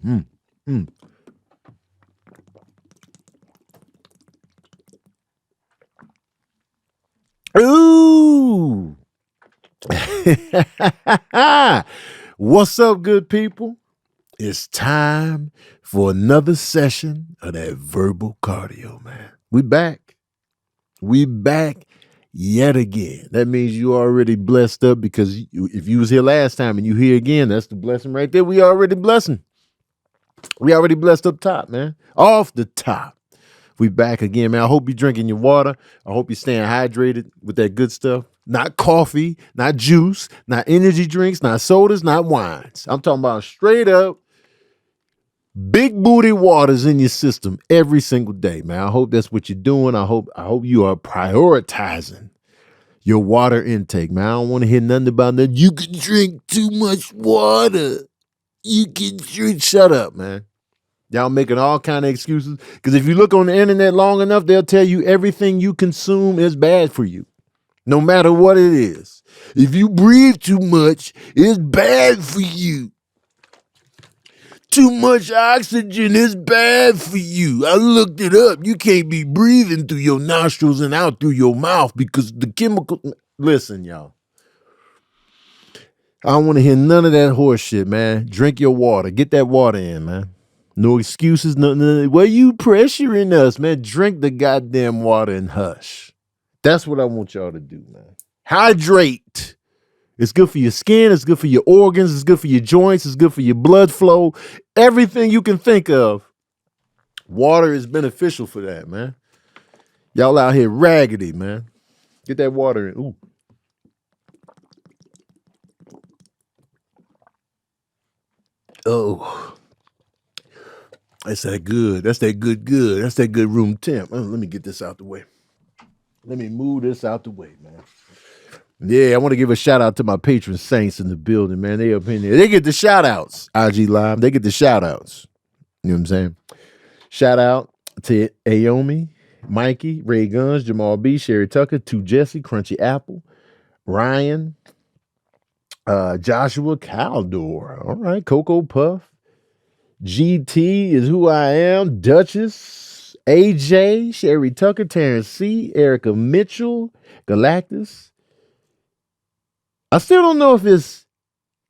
Ooh. What's up, good people? It's time for another session of that verbal cardio, man. We back. We back yet again. That means you already blessed up because if you was here last time and you here again, that's the blessing right there. We already blessing. We already blessed up top, man. Off the top. We back again, man. I hope you're drinking your water. I hope you're staying hydrated with that good stuff. Not coffee, not juice, not energy drinks, not sodas, not wines. I'm talking about straight up big booty waters in your system every single day, man. I hope that's what you're doing. I hope you are prioritizing your water intake, man. I don't want to hear nothing about that. You can drink too much water. You can drink. Shut up, man. Y'all making all kind of excuses. Because if you look on the internet long enough, they'll tell you everything you consume is bad for you. No matter what it is. If you breathe too much, it's bad for you. Too much oxygen is bad for you. I looked it up. You can't be breathing through your nostrils and out through your mouth because the chemical... Listen, y'all. I don't want to hear none of that horse shit, man. Drink your water. Get that water in, man. No excuses, nothing. Well, you pressuring us, man. Drink the goddamn water and hush. That's what I want y'all to do, man. Hydrate. It's good for your skin. It's good for your organs. It's good for your joints. It's good for your blood flow. Everything you can think of. Water is beneficial for that, man. Y'all out here raggedy, man. Get that water in. Ooh. Oh. That's that good. That's that good. That's that good room temp. Let me get this out the way. Let me move this out the way, man. Yeah, I want to give a shout out to my patron saints in the building, man. They up in there. They get the shout outs. IG Live. They get the shout outs. You know what I'm saying? Shout out to Aomi, Mikey, Ray Guns, Jamal B, Sherry Tucker, To Jesse, Crunchy Apple, Ryan, Joshua Caldor. All right, Cocoa Puff. GT is who I am. Duchess, AJ, Sherry Tucker, Terrence C, Erica Mitchell, Galactus. I still don't know if it's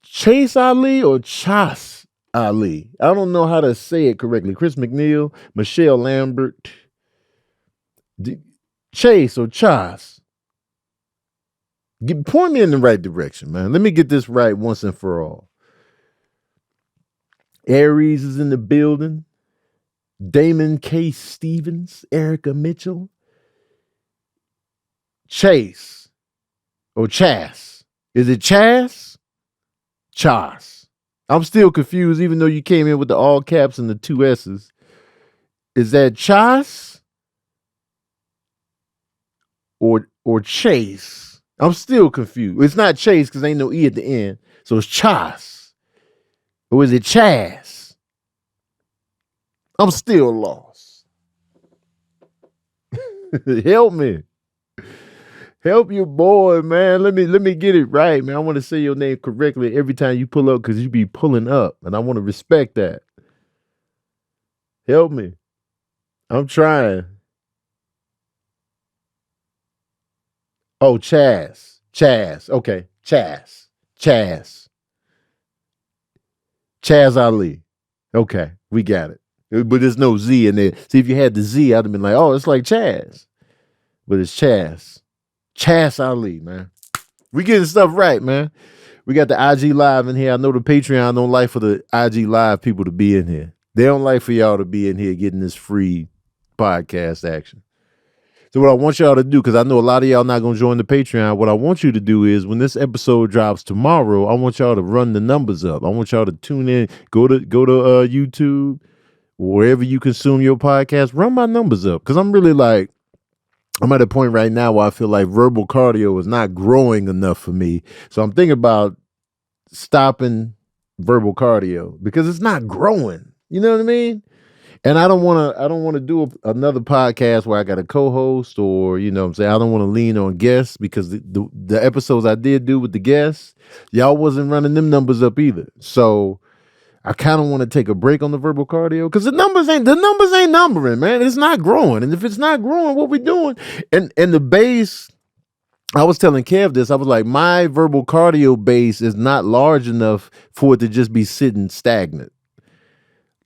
Chase Ali or Chas Ali. I don't know how to say it correctly. Chris McNeil, Michelle Lambert, Chase or Chas. Point me in the right direction, man. Let me get this right once and for all. Aries is in the building. Damon K. Stevens, Erica Mitchell. Chase or Chas. Is it Chas? Chas. I'm still confused, even though you came in with the all caps and the two S's. Is that Chas or Chase? I'm still confused. It's not Chase because ain't no E at the end. So it's Chas. Or is it Chas? I'm still lost. Help me. Help your boy, man. Let me get it right, man. I want to say your name correctly every time you pull up because you be pulling up, and I want to respect that. Help me. I'm trying. Oh, Chas. Okay, Chas. Chaz Ali. Okay, we got it. But there's no Z in there. See, if you had the Z, I'd have been like, oh, it's like Chaz. But it's Chaz. Chaz Ali, man. We getting stuff right, man. We got the IG Live in here. I know the Patreon don't like for the IG Live people to be in here. They don't like for y'all to be in here getting this free podcast action. So what I want y'all to do, because I know a lot of y'all not going to join the Patreon, what I want you to do is when this episode drops tomorrow, I want y'all to run the numbers up. I want y'all to tune in, go to YouTube, wherever you consume your podcast, run my numbers up. Because I'm at a point right now where I feel like verbal cardio is not growing enough for me. So I'm thinking about stopping verbal cardio because it's not growing. You know what I mean? And I don't want to do another podcast where I got a co-host or, you know what I'm saying? I don't want to lean on guests because the episodes I did do with the guests, y'all wasn't running them numbers up either. So I kind of want to take a break on the verbal cardio because the numbers ain't numbering, man. It's not growing. And if it's not growing, what we doing? And the base, I was telling Kev this. I was like, my verbal cardio base is not large enough for it to just be sitting stagnant.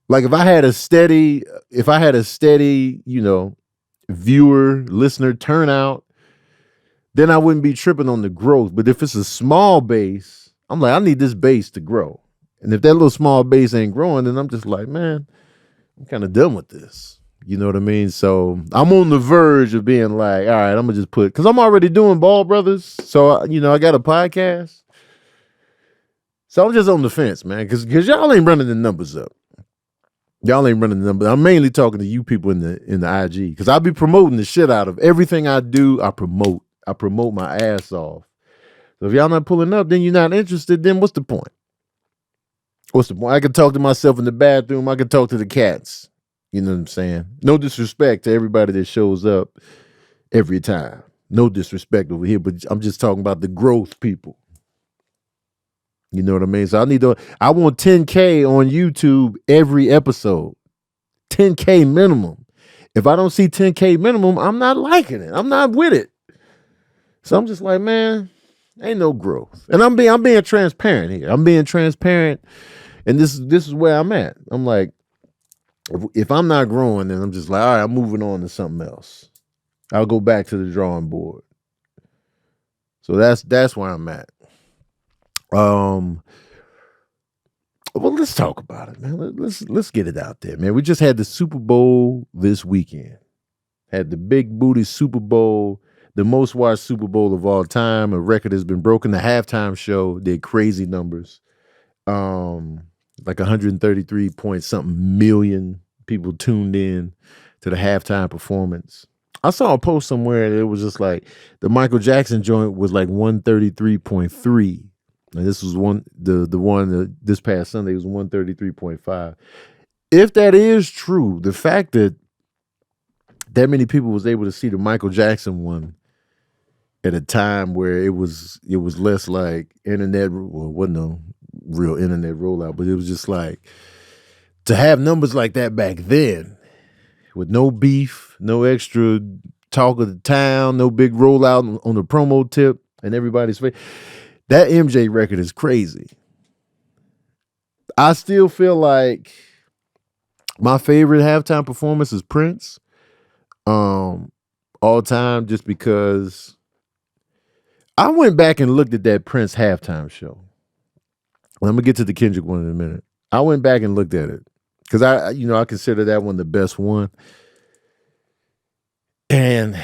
Like if I had a steady, viewer, listener turnout, then I wouldn't be tripping on the growth. But if it's a small base, I'm like, I need this base to grow. And if that little small base ain't growing, then I'm just like, man, I'm kind of done with this. You know what I mean? So I'm on the verge of being like, all right, I'm gonna just because I'm already doing Ball Brothers. So, I got a podcast. So I'm just on the fence, man, because y'all ain't running the numbers up. Y'all ain't running the numbers. I'm mainly talking to you people in the IG because I'll be promoting the shit out of everything I do. I promote my ass off. So if y'all not pulling up, then you're not interested. Then what's the point? What's the point? I can talk to myself in the bathroom. I can talk to the cats. You know what I'm saying? No disrespect to everybody that shows up every time. No disrespect over here, but I'm just talking about the growth people. You know what I mean? So I want 10K on YouTube every episode. 10K minimum. If I don't see 10K minimum, I'm not liking it. I'm not with it. So I'm just like, man, ain't no growth. And I'm being transparent here. I'm being transparent. And this is where I'm at. I'm like, if I'm not growing, then I'm just like, all right, I'm moving on to something else. I'll go back to the drawing board. So that's where I'm at. Well, let's talk about it, man. Let's get it out there, man. We just had the Super Bowl this weekend. Had the big booty Super Bowl, the most watched Super Bowl of all time. A record has been broken. The halftime show did crazy numbers. Like 133 point something million people tuned in to the halftime performance. I saw a post somewhere that it was just like the Michael Jackson joint was like 133.3. And this was this past Sunday was 133.5. If that is true, the fact that many people was able to see the Michael Jackson one at a time where it was less like internet, well, wasn't no real internet rollout, but it was just like to have numbers like that back then with no beef, no extra talk of the town, no big rollout on the promo tip and everybody's face. That MJ record is crazy. I still feel like my favorite halftime performance is Prince. All time, just because I went back and looked at that Prince halftime show. I'm gonna get to the Kendrick one in a minute. I went back and looked at it because I consider that one the best one. And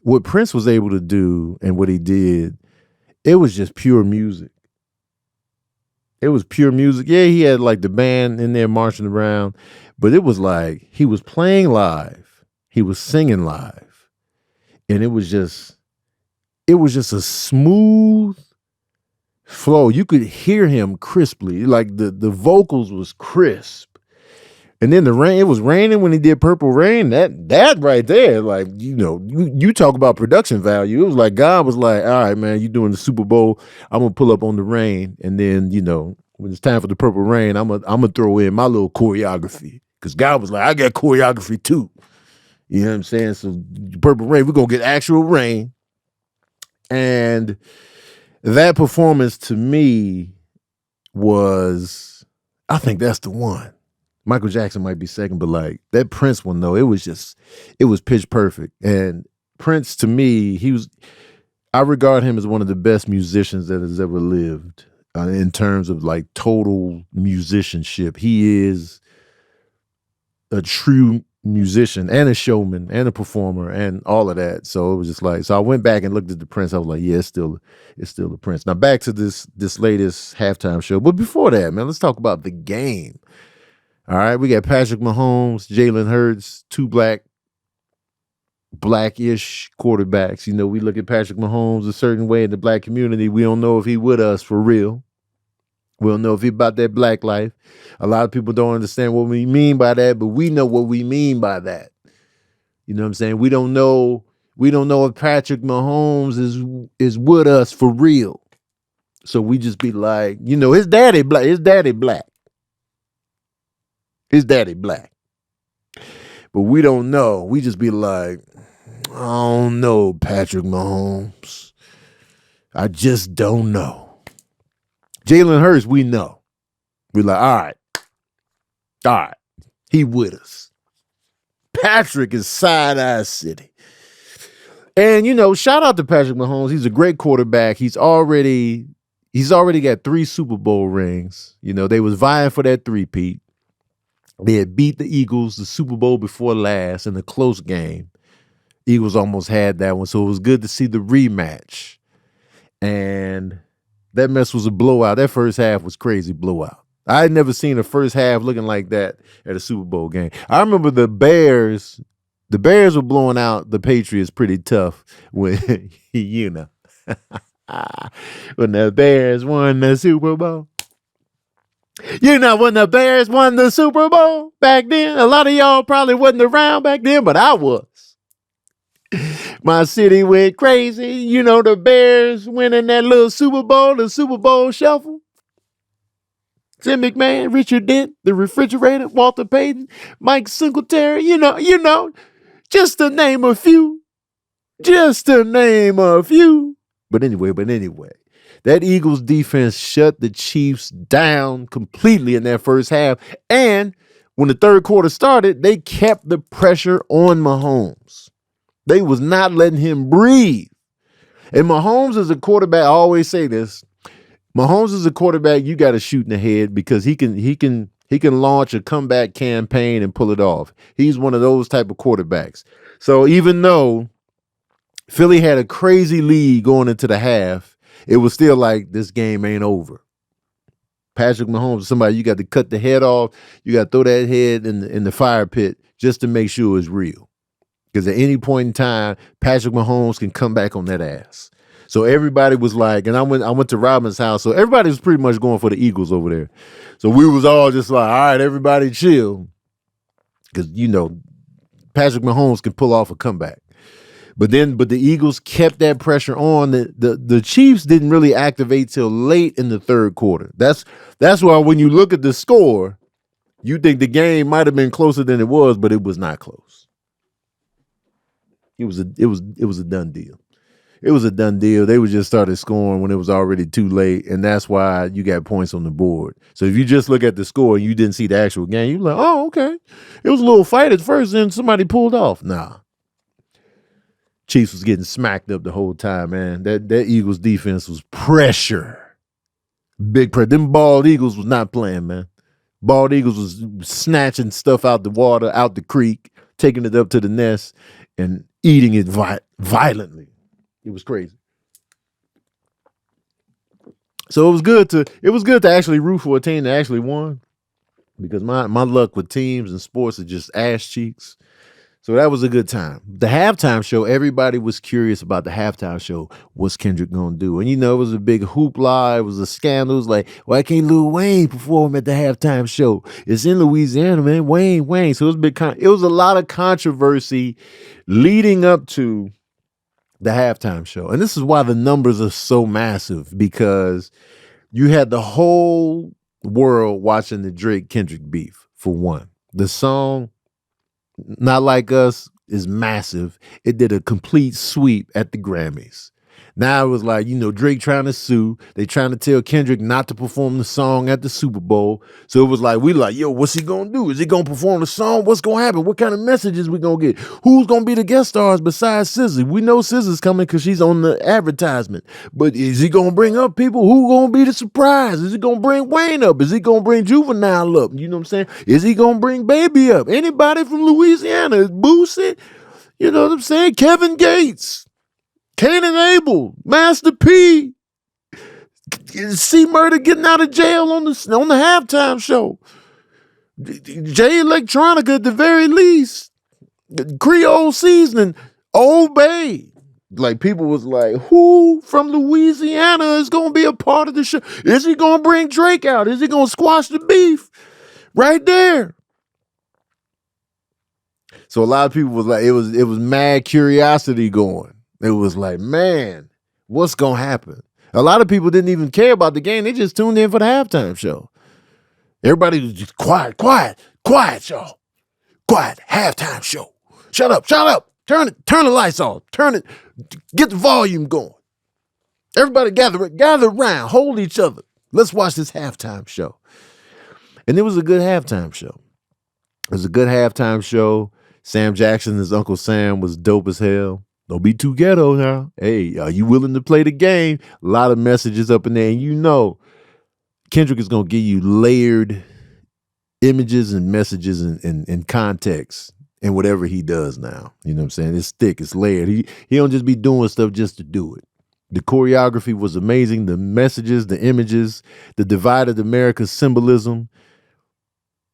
what Prince was able to do and what he did, it was just pure music. It was pure music. Yeah, he had like the band in there marching around, but it was like he was playing live. He was singing live. And it was just a smooth flow. You could hear him crisply. Like the vocals was crisp. And then it was raining when he did Purple Rain. That right there, like, you talk about production value. It was like God was like, all right, man, you doing the Super Bowl. I'm going to pull up on the rain. And then, when it's time for the Purple Rain, I'm gonna throw in my little choreography. Because God was like, I got choreography too. You know what I'm saying? So Purple Rain, we're going to get actual rain. And that performance to me was, I think that's the one. Michael Jackson might be second, but like that Prince one though, it was pitch perfect. And Prince to me, I regard him as one of the best musicians that has ever lived in terms of like total musicianship. He is a true musician and a showman and a performer and all of that. So it was just like, so I went back and looked at the Prince. I was like, yeah, it's still the Prince. Now back to this latest halftime show. But before that, man, let's talk about the game. All right, we got Patrick Mahomes, Jalen Hurts, two blackish quarterbacks. We look at Patrick Mahomes a certain way in the black community. We don't know if he with us for real. We don't know if he about that black life. A lot of people don't understand what we mean by that, but we know what we mean by that. You know what I'm saying? We don't know if Patrick Mahomes is with us for real. So we just be like, his daddy black. His daddy black. But we don't know. We just be like, I don't know, Patrick Mahomes. I just don't know. Jalen Hurts, we know. We're like, all right. He with us. Patrick is side-eye city. And, shout out to Patrick Mahomes. He's a great quarterback. He's already got 3 Super Bowl rings. They was vying for that three-peat. They had beat the Eagles the Super Bowl before last in a close game. Eagles almost had that one, so it was good to see the rematch. And that mess was a blowout. That first half was crazy blowout. I had never seen a first half looking like that at a Super Bowl game. I remember the Bears were blowing out the Patriots pretty tough when, when the Bears won the Super Bowl. When the Bears won the Super Bowl back then, a lot of y'all probably wasn't around back then, but I was. My city went crazy. The Bears winning that little Super Bowl, the Super Bowl shuffle. Tim McMahon, Richard Dent, the refrigerator, Walter Payton, Mike Singletary, just to name a few. But anyway, that Eagles defense shut the Chiefs down completely in that first half. And when the third quarter started, they kept the pressure on Mahomes. They was not letting him breathe. And Mahomes is a quarterback. I always say this. Mahomes is a quarterback you got to shoot in the head because he can launch a comeback campaign and pull it off. He's one of those type of quarterbacks. So even though Philly had a crazy lead going into the half, it was still like this game ain't over. Patrick Mahomes is somebody you got to cut the head off. You got to throw that head in the fire pit just to make sure it's real. Because at any point in time, Patrick Mahomes can come back on that ass. So everybody was like, and I went to Robin's house, so everybody was pretty much going for the Eagles over there. So we was all just like, all right, everybody chill. Because, Patrick Mahomes can pull off a comeback. But the Eagles kept that pressure on. The Chiefs didn't really activate till late in the third quarter. That's why when you look at the score, you think the game might have been closer than it was, but it was not close. It was a done deal. It was a done deal. They would just started scoring when it was already too late, and that's why you got points on the board. So if you just look at the score and you didn't see the actual game, you're like, oh, okay. It was a little fight at first, then somebody pulled off. Nah. Chiefs was getting smacked up the whole time, man. That Eagles defense was pressure. Big pressure. Them bald Eagles was not playing, man. Bald Eagles was snatching stuff out the water, out the creek, taking it up to the nest, and eating it violently. It was crazy. So it was good to actually root for a team that actually won, because my luck with teams and sports is just ass cheeks. So that was a good time. The halftime show, everybody was curious about the halftime show. What's Kendrick gonna do? And it was a big hoopla. It was a scandal. It was like, why can't Lil Wayne perform at the halftime show? It's in Louisiana, man. Wayne. So it was it was a lot of controversy leading up to the halftime show. And this is why the numbers are so massive, because you had the whole world watching the Drake-Kendrick beef, for one. The song, Not Like Us, is massive. It did a complete sweep at the Grammys. Now it was like, Drake trying to sue. They trying to tell Kendrick not to perform the song at the Super Bowl. So it was like, yo, what's he going to do? Is he going to perform the song? What's going to happen? What kind of messages we going to get? Who's going to be the guest stars besides SZA? We know SZA's coming because she's on the advertisement. But is he going to bring up people? Who going to be the surprise? Is he going to bring Wayne up? Is he going to bring Juvenile up? You know what I'm saying? Is he going to bring Baby up? Anybody from Louisiana? Is Boosie? You know what I'm saying? Kevin Gates. Cain and Abel, Master P, C Murder getting out of jail on the halftime show. Jay Electronica at the very least. Creole Seasoning, Old Bay. Like, people was like, who from Louisiana is going to be a part of the show? Is he going to bring Drake out? Is he going to squash the beef? Right there. So a lot of people was like, it was mad curiosity going. It was like, man, what's going to happen? A lot of people didn't even care about the game. They just tuned in for the halftime show. Everybody was just quiet, y'all. Quiet, halftime show. Shut up. Turn the lights off. Get the volume going. Everybody gather around, hold each other. Let's watch this halftime show. And it was a good halftime show. It was a good halftime show. Sam Jackson, his Uncle Sam, was dope as hell. Don't be too ghetto now. Hey, are you willing to play the game? A lot of messages up in there. And you know, Kendrick is going to give you layered images and messages and context in whatever he does now. You know what I'm saying? It's thick, it's layered. He don't just be doing stuff just to do it. The choreography was amazing. The messages, the images, the divided America symbolism,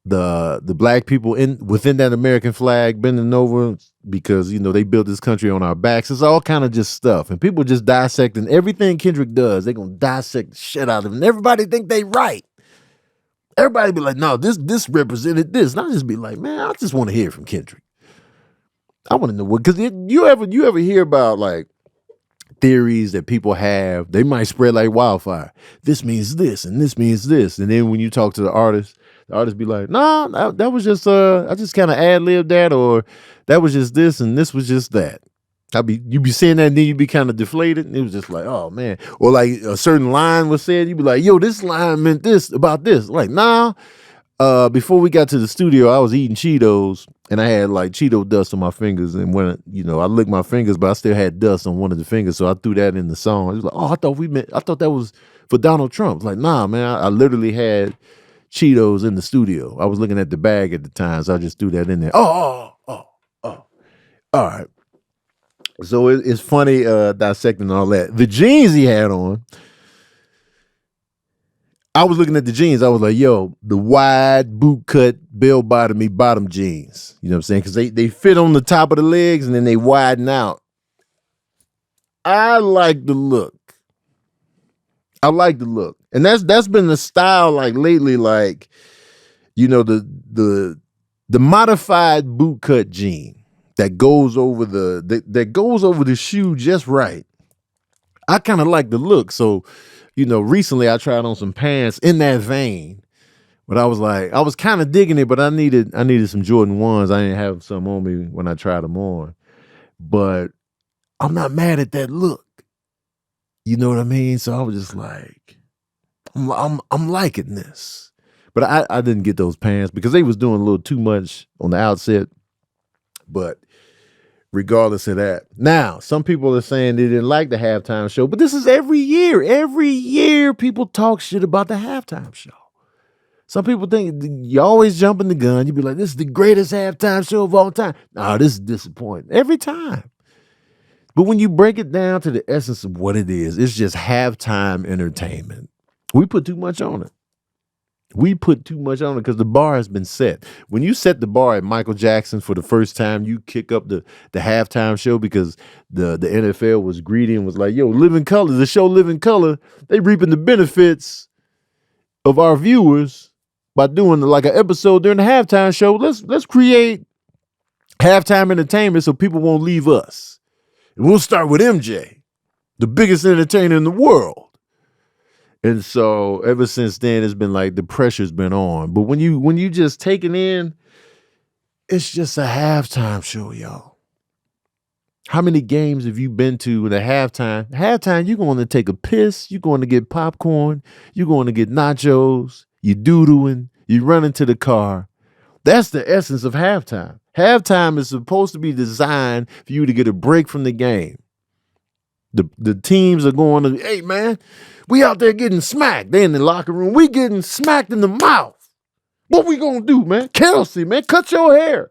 the black people within that American flag bending over because, you know, they built this country on our backs. It's all kind of just stuff. And people just dissecting everything Kendrick does. They're going to dissect the shit out of him. And everybody think they right. Everybody be like, no, this represented this. And I just be like, man, I just want to hear from Kendrick. I want to know what, because you ever hear about like theories that people have, they might spread like wildfire. This means this and this means this. And then when you talk to the artist be like, nah, that was just, I just kind of ad-libbed that, or that was just this and this was just that. You be saying that and then you be kind of deflated. And it was just like, oh man. Or like a certain line was said, you be like, yo, this line meant this about this. Like, nah. Before we got to the studio, I was eating Cheetos and I had like Cheeto dust on my fingers. And when, you know, I licked my fingers, but I still had dust on one of the fingers. So I threw that in the song. I was like, oh, I thought that was for Donald Trump. Like, nah, man, I literally had Cheetos in the studio. I was looking at the bag at the time. So I just threw that in there. Oh. All right. So it's funny dissecting all that. The jeans he had on, I was looking at the jeans. I was like, yo, the wide boot cut bell-bottomy bottom jeans. You know what I'm saying? Because they fit on the top of the legs and then they widen out. I like the look. And that's been the style like lately, like, you know, the modified boot cut jean. That goes over the shoe just right. I kind of like the look. So, you know, recently I tried on some pants in that vein, but I was kind of digging it, but I needed some Jordan 1s. I didn't have some on me when I tried them on, but I'm not mad at that look. You know what I mean? So I was just like, I'm liking this, but I didn't get those pants because they was doing a little too much on the outset. But regardless of that, now some people are saying they didn't like the halftime show, but this is every year. Every year people talk shit about the halftime show. Some people think you always jumping the gun. You be like, this is the greatest halftime show of all time. No, this is disappointing every time. But when you break it down to the essence of what it is, it's just halftime entertainment. We put too much on it. Because the bar has been set. When you set the bar at Michael Jackson for the first time, you kick up the halftime show because the NFL was greedy and was like, yo, Living Color, the show Living Color, they reaping the benefits of our viewers by doing like an episode during the halftime show. Let's create halftime entertainment so people won't leave us. And we'll start with MJ, the biggest entertainer in the world. And so ever since then, it's been like the pressure's been on. But when you just take it in, it's just a halftime show, y'all. How many games have you been to in a halftime? Halftime, you're going to take a piss, you're going to get popcorn, you're going to get nachos, you're doodling, you run into the car. That's the essence of halftime. Halftime is supposed to be designed for you to get a break from the game. The teams are going to, hey, man, we out there getting smacked. They in the locker room. We getting smacked in the mouth. What we gonna do, man? Kelsey, man, cut your hair.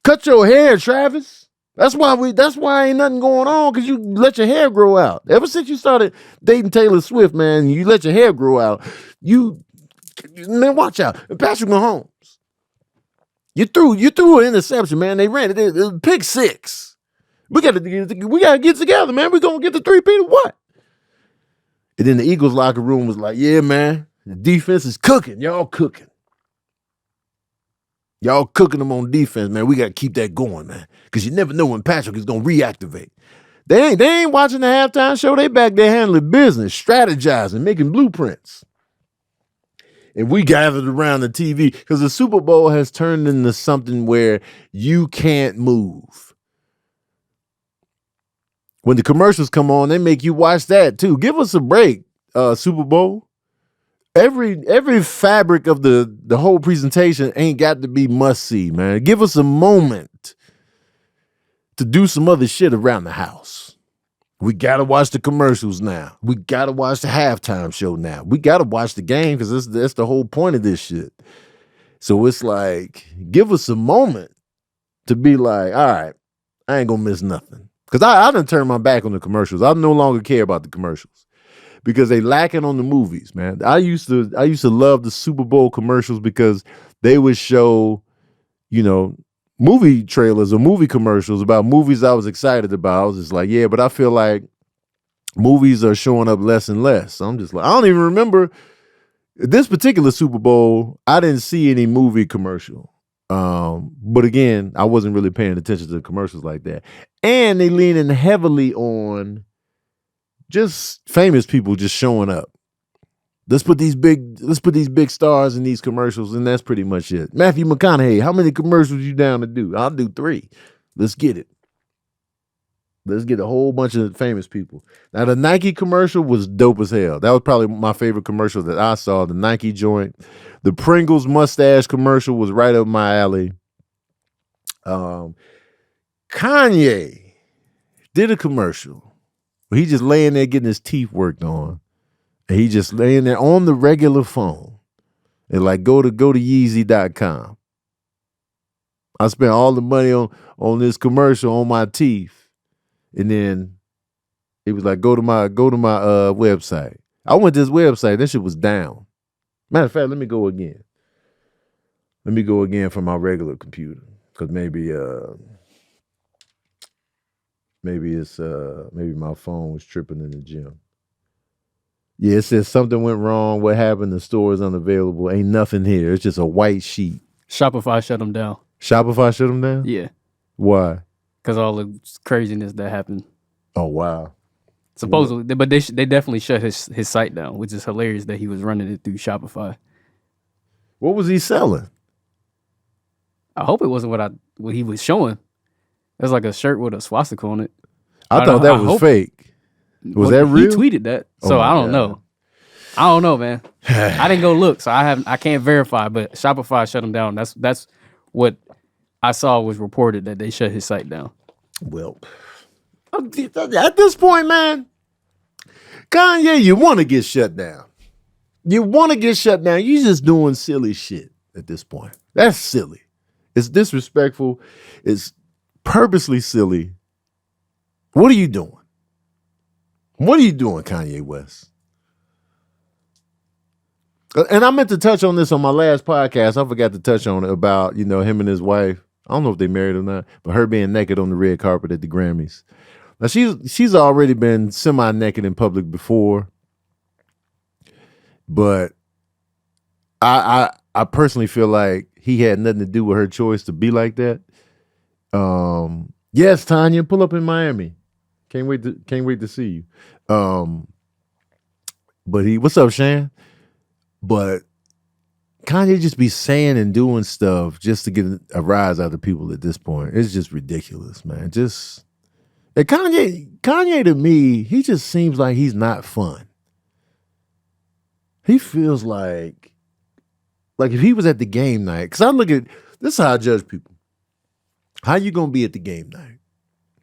Cut your hair, Travis. That's why ain't nothing going on, because you let your hair grow out. Ever since you started dating Taylor Swift, man, you let your hair grow out. Man, watch out. Patrick Mahomes. You threw an interception, man. They ran it. Pick six. We gotta get together, man. We gonna get the 3-peat or what? And then the Eagles locker room was like, yeah, man, the defense is cooking. Y'all cooking. Y'all cooking them on defense, man. We got to keep that going, man, because you never know when Patrick is going to reactivate. They ain't watching the halftime show. They back there handling business, strategizing, making blueprints. And we gathered around the TV because the Super Bowl has turned into something where you can't move. When the commercials come on, they make you watch that too. Give us a break, Super Bowl. Every fabric of the whole presentation ain't got to be must see, man. Give us a moment to do some other shit around the house. We gotta watch the commercials now. We gotta watch the halftime show now. We gotta watch the game because that's the whole point of this shit. So it's like, give us a moment to be like, all right, I ain't gonna miss nothing. Because I done turned my back on the commercials. I no longer care about the commercials because they lacking on the movies, man. I used to love the Super Bowl commercials because they would show, movie trailers or movie commercials about movies I was excited about. I was just like, yeah, but I feel like movies are showing up less and less. So I'm just like, I don't even remember this particular Super Bowl. I didn't see any movie commercial. But again, I wasn't really paying attention to the commercials like that. And they leaning heavily on just famous people just showing up. Let's put these big stars in these commercials, and that's pretty much it. Matthew McConaughey, how many commercials you down to do? I'll do 3. Let's get it. Let's get a whole bunch of famous people. Now, the Nike commercial was dope as hell. That was probably my favorite commercial that I saw, the Nike joint. The Pringles mustache commercial was right up my alley. Kanye did a commercial where he just laying there getting his teeth worked on. And he just laying there on the regular phone. And like, go to Yeezy.com. I spent all the money on this commercial on my teeth. And then it was like, go to my website. I went to this website. That shit was down. Matter of fact, let me go again. Let me go again from my regular computer. Because maybe my phone was tripping in the gym. Yeah, it says something went wrong. What happened? The store is unavailable. Ain't nothing here. It's just a white sheet. Shopify shut them down. Shopify shut them down? Yeah. Why? Because all the craziness that happened. Oh, wow. Supposedly, but they definitely shut his site down, which is hilarious that he was running it through Shopify. What was he selling? I hope it wasn't what he was showing. It was like a shirt with a swastika on it. I thought that was fake. Was that real? He tweeted that, so I don't know. I don't know, man. I didn't go look, so I can't verify. But Shopify shut him down. That's what I saw was reported, that they shut his site down. Well, at this point, man, Kanye, you want to get shut down. You want to get shut down. You just doing silly shit at this point. That's silly. It's disrespectful. It's purposely silly. What are you doing? What are you doing, Kanye West? And I meant to touch on this on my last podcast. I forgot to touch on it about, him and his wife. I don't know if they married or not, but her being naked on the red carpet at the Grammys. Now she's already been semi-naked in public before, but I personally feel like he had nothing to do with her choice to be like that. Yes, Tanya, pull up in Miami. Can't wait to see you. But what's up, Shan? But Kanye just be saying and doing stuff just to get a rise out of people at this point. It's just ridiculous, man. And Kanye to me, he just seems like he's not fun. He feels like if he was at the game night, because I look at, this is how I judge people. How you gonna be at the game night?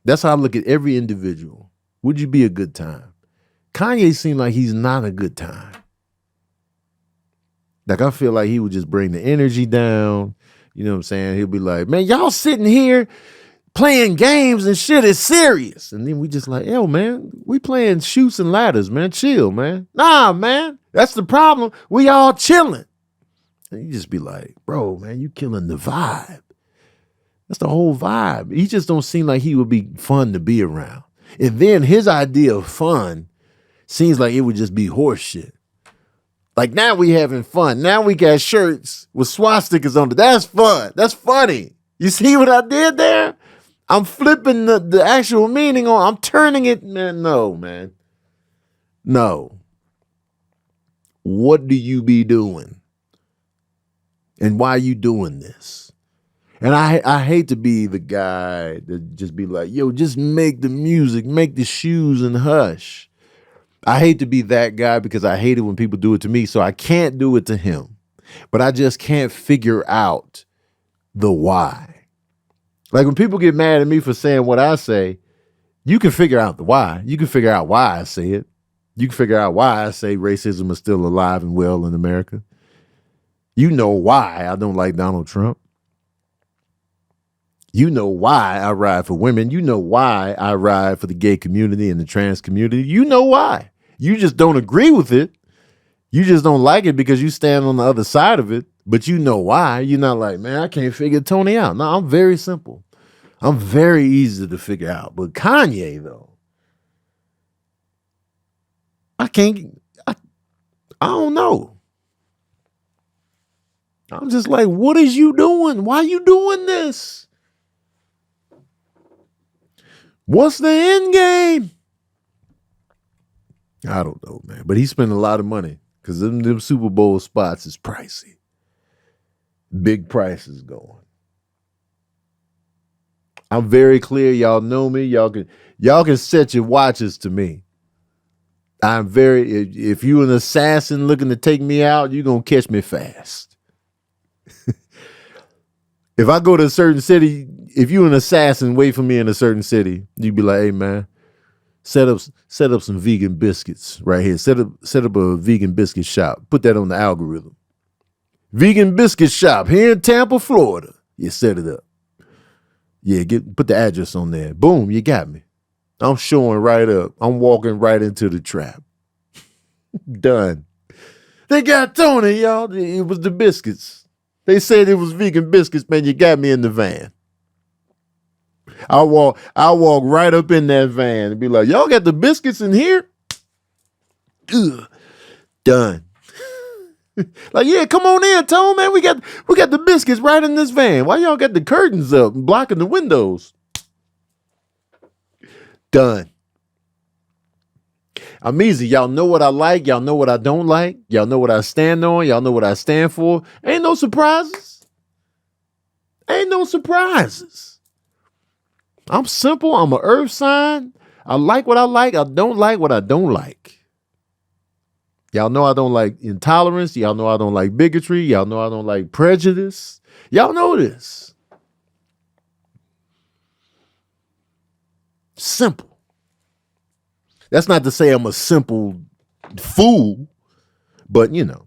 That's how I look at every individual. Would you be a good time? Kanye seemed like he's not a good time. Like, I feel like he would just bring the energy down. You know what I'm saying? He'll be like, man, y'all sitting here playing games and shit is serious. And then we just like, yo, man, we playing shoots and ladders, man. Chill, man. Nah, man, that's the problem. We all chilling. And you just be like, bro, man, you killing the vibe. That's the whole vibe. He just don't seem like he would be fun to be around. And then his idea of fun seems like it would just be horse shit. Like, now we having fun. Now we got shirts with swastikas on it. That's fun. That's funny. You see what I did there? I'm flipping the actual meaning on. I'm turning it. Man, no, man. No. What do you be doing? And why are you doing this? And I hate to be the guy that just be like, yo, just make the music, make the shoes and hush. I hate to be that guy because I hate it when people do it to me. So I can't do it to him. But I just can't figure out the why. Like when people get mad at me for saying what I say, you can figure out the why. You can figure out why I say it. You can figure out why I say racism is still alive and well in America. You know why I don't like Donald Trump. You know why I ride for women. You know why I ride for the gay community and the trans community. You know why. You just don't agree with it. You just don't like it because you stand on the other side of it, but you know why. You're not like, man, I can't figure Tony out. No, I'm very simple. I'm very easy to figure out. But Kanye, though, I don't know. I'm just like, what is you doing? Why are you doing this? What's the end game? I don't know, man. But he spent a lot of money because them Superbowl spots is pricey. Big prices going. I'm very clear. Y'all know me. Y'all can set your watches to me. If you an assassin looking to take me out, you're going to catch me fast. If I go to a certain city, if you an assassin, wait for me in a certain city, you'd be like, hey man, set up some vegan biscuits right here. Set up a vegan biscuit shop. Put that on the algorithm. Vegan biscuit shop here in Tampa, Florida. You set it up. Yeah, put the address on there. Boom, you got me. I'm showing right up. I'm walking right into the trap. Done. They got Tony, y'all. It was the biscuits. They said it was vegan biscuits, man. You got me in the van. I'll walk right up in that van and be like, y'all got the biscuits in here? Ugh. Done. Like, yeah, come on in, Tone, man. We got the biscuits right in this van. Why y'all got the curtains up and blocking the windows? Done. I'm easy. Y'all know what I like. Y'all know what I don't like. Y'all know what I stand on. Y'all know what I stand for. Ain't no surprises. Ain't no surprises. I'm simple. I'm an earth sign. I like what I like. I don't like what I don't like. Y'all know I don't like intolerance. Y'all know I don't like bigotry. Y'all know I don't like prejudice. Y'all know this. Simple. That's not to say I'm a simple fool, but you know,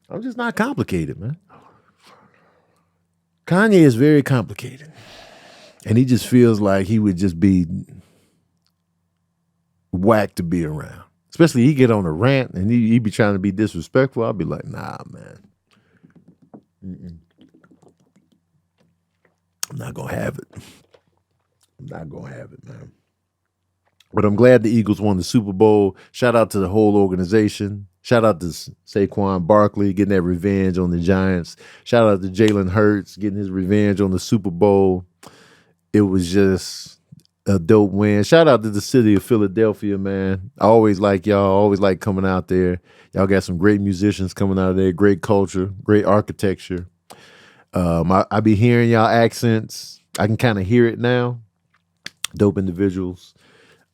I'm just not complicated, man. Kanye is very complicated. And he just feels like he would just be whack to be around. Especially he get on a rant and he be trying to be disrespectful. I'll be like, nah, man. I'm not going to have it. I'm not going to have it, man. But I'm glad the Eagles won the Super Bowl. Shout out to the whole organization. Shout out to Saquon Barkley getting that revenge on the Giants. Shout out to Jalen Hurts getting his revenge on the Super Bowl. It was just a dope win. Shout out to the city of Philadelphia, man. I always like y'all. Always like coming out there. Y'all got some great musicians coming out of there. Great culture. Great architecture. I be hearing y'all accents. I can kind of hear it now. Dope individuals.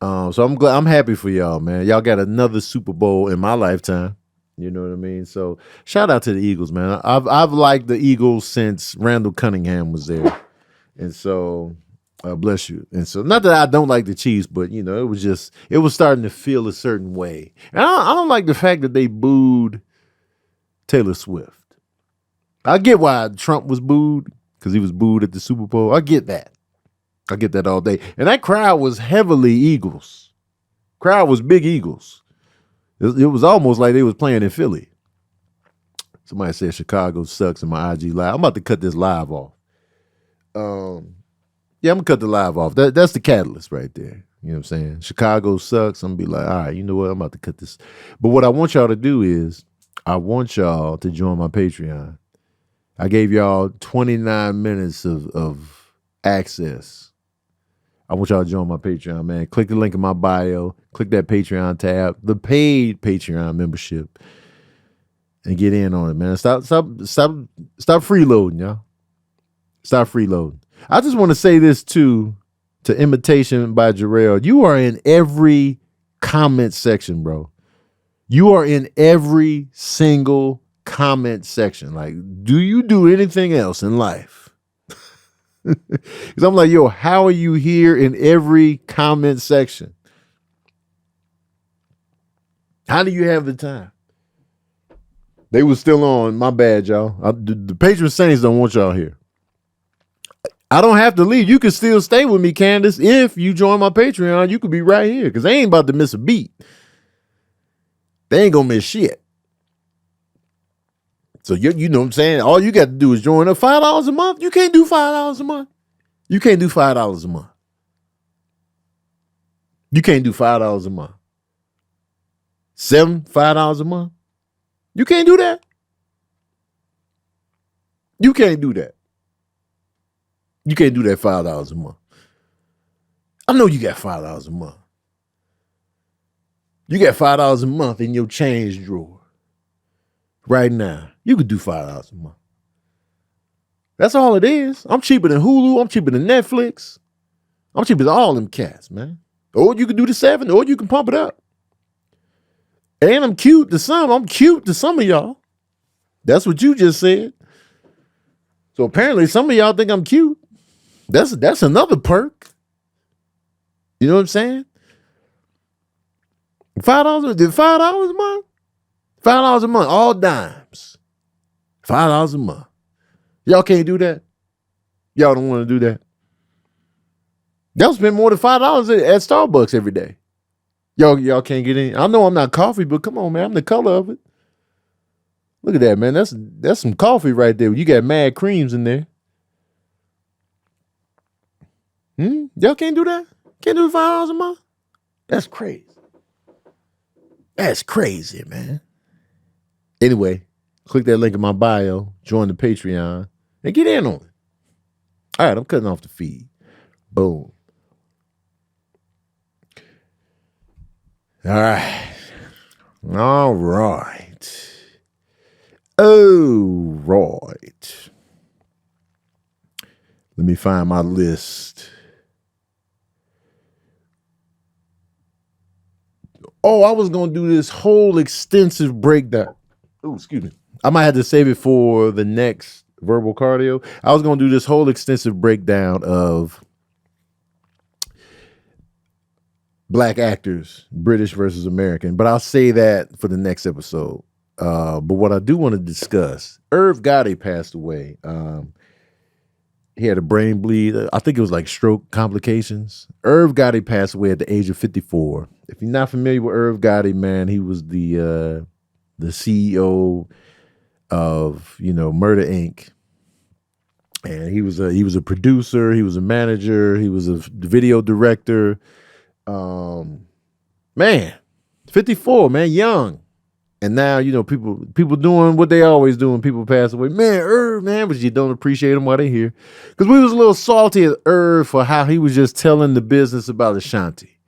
So I'm happy for y'all, man. Y'all got another Super Bowl in my lifetime. You know what I mean? So shout out to the Eagles, man. I've liked the Eagles since Randall Cunningham was there. And so bless you. And so not that I don't like the Chiefs, but you know, it was starting to feel a certain way. And I don't like the fact that they booed Taylor Swift. I get why Trump was booed, because he was booed at the Super Bowl. I get that. I get that all day. And that crowd was heavily Eagles. Crowd was big Eagles. It was almost like they was playing in Philly. Somebody said Chicago sucks in my IG live. I'm about to cut this live off. Yeah, I'm gonna cut the live off. That's the catalyst right there. You know what I'm saying? Chicago sucks. I'm gonna be like, all right, you know what? I'm about to cut this. But what I want y'all to do is I want y'all to join my Patreon. I gave y'all 29 minutes of access. I want y'all to join my Patreon, man. Click the link in my bio. Click that Patreon tab. The paid Patreon membership. and get in on it, man. Stop freeloading, y'all. Stop freeloading. I just want to say this too, to Imitation by Jarrell. You are in every comment section, bro. You are in every single comment section. Like, do you do anything else in life? Because I'm like, yo, how are you here in every comment section? How do you have the time? They was still on. My bad, y'all. The patron saints don't want y'all here. I don't have to leave. You can still stay with me, Candace. If you join my Patreon, you could be right here because they ain't about to miss a beat. They ain't gonna miss shit. So you know what I'm saying? All you got to do is join up. $5 a month. You can't do $5 a month. You can't do $5 a month. You can't do $5 a month. $5 a month. You can't do that. You can't do that. You can't do that $5 a month. I know you got $5 a month. You got $5 a month in your change drawer. Right now. You could do $5 a month. That's all it is. I'm cheaper than Hulu. I'm cheaper than Netflix. I'm cheaper than all them cats, man. Or you can do the $7, or you can pump it up. And I'm cute to some. I'm cute to some of y'all. That's what you just said. So apparently some of y'all think I'm cute. That's another perk. You know what I'm saying? $5 a month? $5 a month, all dimes. $5 a month. Y'all can't do that? Y'all don't want to do that? Y'all spend more than $5 at Starbucks every day. Y'all can't get in. I know I'm not coffee, but come on, man. I'm the color of it. Look at that, man. That's some coffee right there. You got mad creams in there. Y'all can't do that? Can't do $5 a month? That's crazy. That's crazy, man. Anyway, click that link in my bio, join the Patreon, and get in on it. All right, I'm cutting off the feed. Boom. All right. All right. Oh, right. Let me find my list. Oh, I was going to do this whole extensive breakdown. Oh, excuse me. I might have to save it for the next verbal cardio. I was going to do this whole extensive breakdown of black actors, British versus American, but I'll say that for the next episode. But what I do want to discuss, Irv Gotti passed away. He had a brain bleed. I think it was like stroke complications. Irv Gotti passed away at the age of 54. If you're not familiar with Irv Gotti, man, he was the CEO of, Murder Inc. And he was a producer, he was a manager, he was a video director. Man, 54, man, young. And now, people doing what they always do when people pass away. Man, Irv, man, but you don't appreciate them while they're here. Because we was a little salty at Irv for how he was just telling the business about Ashanti.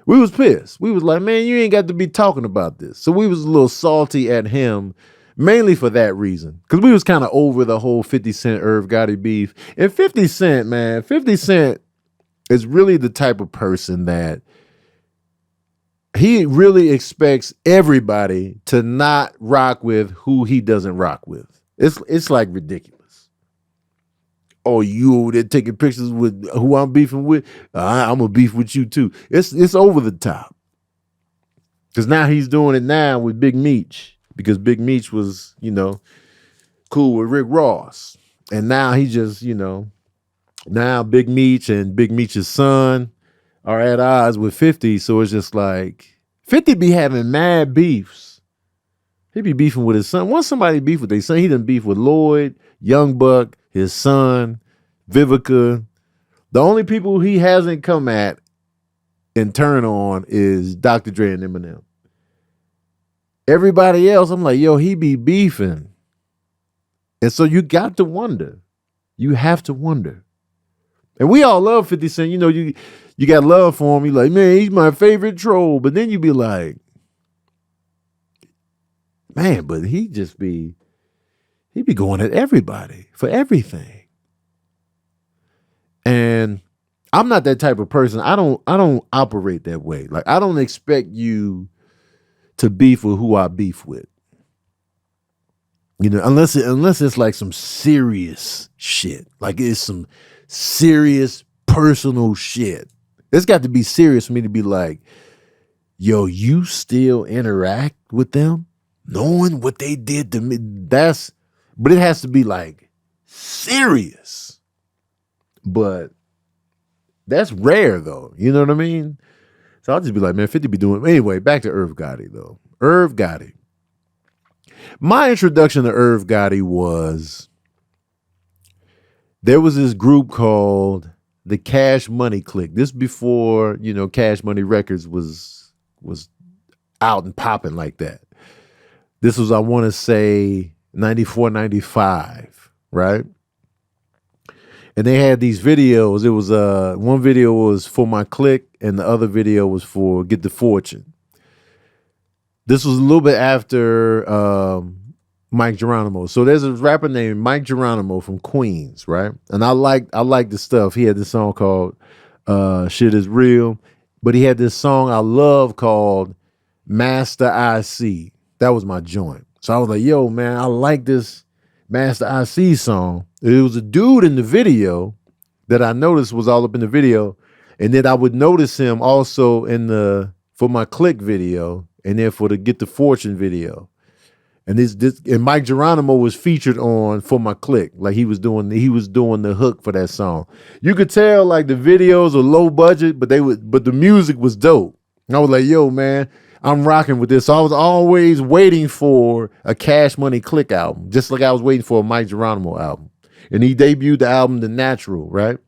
We was pissed. We was like, man, you ain't got to be talking about this. So we was a little salty at him, mainly for that reason. Because we was kind of over the whole 50 Cent Irv Gotti beef. And 50 Cent, man, 50 Cent is really the type of person that he really expects everybody to not rock with who he doesn't rock with. It's like ridiculous. Oh, you over there taking pictures with who I'm beefing with? I'm gonna beef with you too. It's over the top. Because now he's doing it now with Big Meech. Because Big Meech was, cool with Rick Ross. And now he just, now Big Meech and Big Meech's son are at odds with 50, so it's just like 50 be having mad beefs. He be beefing with his son. Once somebody beef with their son, he done beef with Lloyd, Young Buck, his son, Vivica. The only people he hasn't come at and turn on is Dr. Dre and Eminem. Everybody else, I'm like, yo, he be beefing. And so you got to wonder. You have to wonder. And we all love 50 Cent. You got love for him. You like, man, he's my favorite troll. But then you be like, Man, but he be going at everybody for everything. And I'm not that type of person. I don't operate that way. Like, I don't expect you to beef with who I beef with. You know, unless it's like some serious shit. Like, it's some serious personal shit. It's got to be serious for me to be like, yo, you still interact with them knowing what they did to me. But it has to be like serious. But that's rare though. You know what I mean? So I'll just be like, man, 50 be doing. Anyway, back to Irv Gotti though. Irv Gotti. My introduction to Irv Gotti was, there was this group called the Cash Money Clique. This before, you know, Cash Money Records was out and popping like that. This was, I want to say, 94, 95, right? And they had these videos. It was one video was For My Clique, and the other video was for Get the Fortune. This was a little bit after Mike Geronimo. So there's a rapper named Mike Geronimo from Queens, right? And I like the stuff. He had this song called Shit Is Real, but he had this song I love called Master IC. That was my joint. So I was like, yo, man, I like this Master IC song. It was a dude in the video that I noticed was all up in the video. And then I would notice him also in the For My Clique video, and then for the Get the Fortune video. And and Mike Geronimo was featured on For My Clique. Like, he was doing the hook for that song. You could tell like the videos were low budget, but the music was dope. And I was like, yo, man, I'm rocking with this. So I was always waiting for a Cash Money Clique album, just like I was waiting for a Mike Geronimo album. And he debuted the album The Natural, right?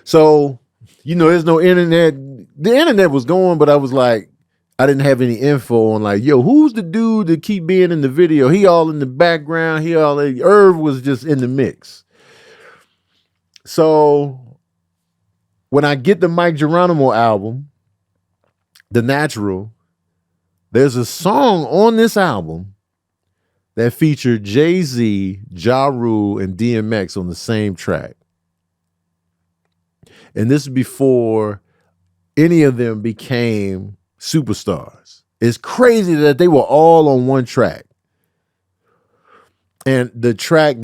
So, you know, there's no internet. The internet was going, but I was like, I didn't have any info on like, yo, who's the dude that keep being in the video? He all in the background. Irv was just in the mix. So when I get the Mike Geronimo album, The Natural, there's a song on this album that featured Jay-Z, Ja Rule, and DMX on the same track. And this is before any of them became superstars. It's crazy that they were all on one track. And the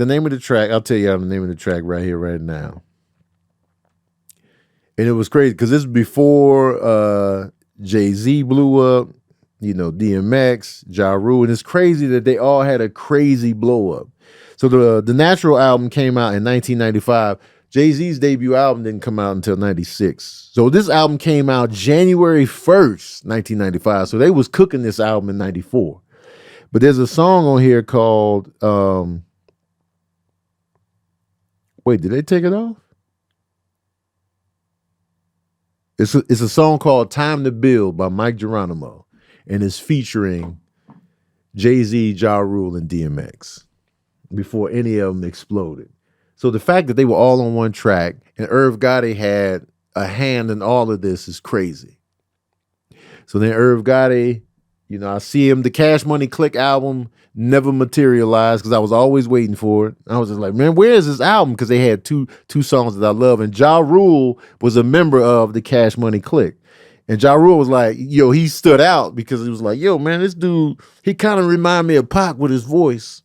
name of the track, I'll tell you the name of the track right here, right now. And it was crazy because this is before Jay-Z blew up, you know, DMX, Ja Rule, and it's crazy that they all had a crazy blow up. So the Natural album came out in 1995. Jay-Z's debut album didn't come out until 96. So this album came out January 1st, 1995. So they was cooking this album in 94. But there's a song on here called, wait, did they take it off? It's a song called Time to Build by Mike Geronimo. And it's featuring Jay-Z, Ja Rule, and DMX before any of them exploded. So the fact that they were all on one track and Irv Gotti had a hand in all of this is crazy. So then Irv Gotti, you know, I see him, the Cash Money Clique album never materialized because I was always waiting for it. I was just like, man, where is this album? Because they had two songs that I love. And Ja Rule was a member of the Cash Money Clique. And Ja Rule was like, yo, he stood out because he was like, yo, man, this dude, he kind of reminded me of Pac with his voice.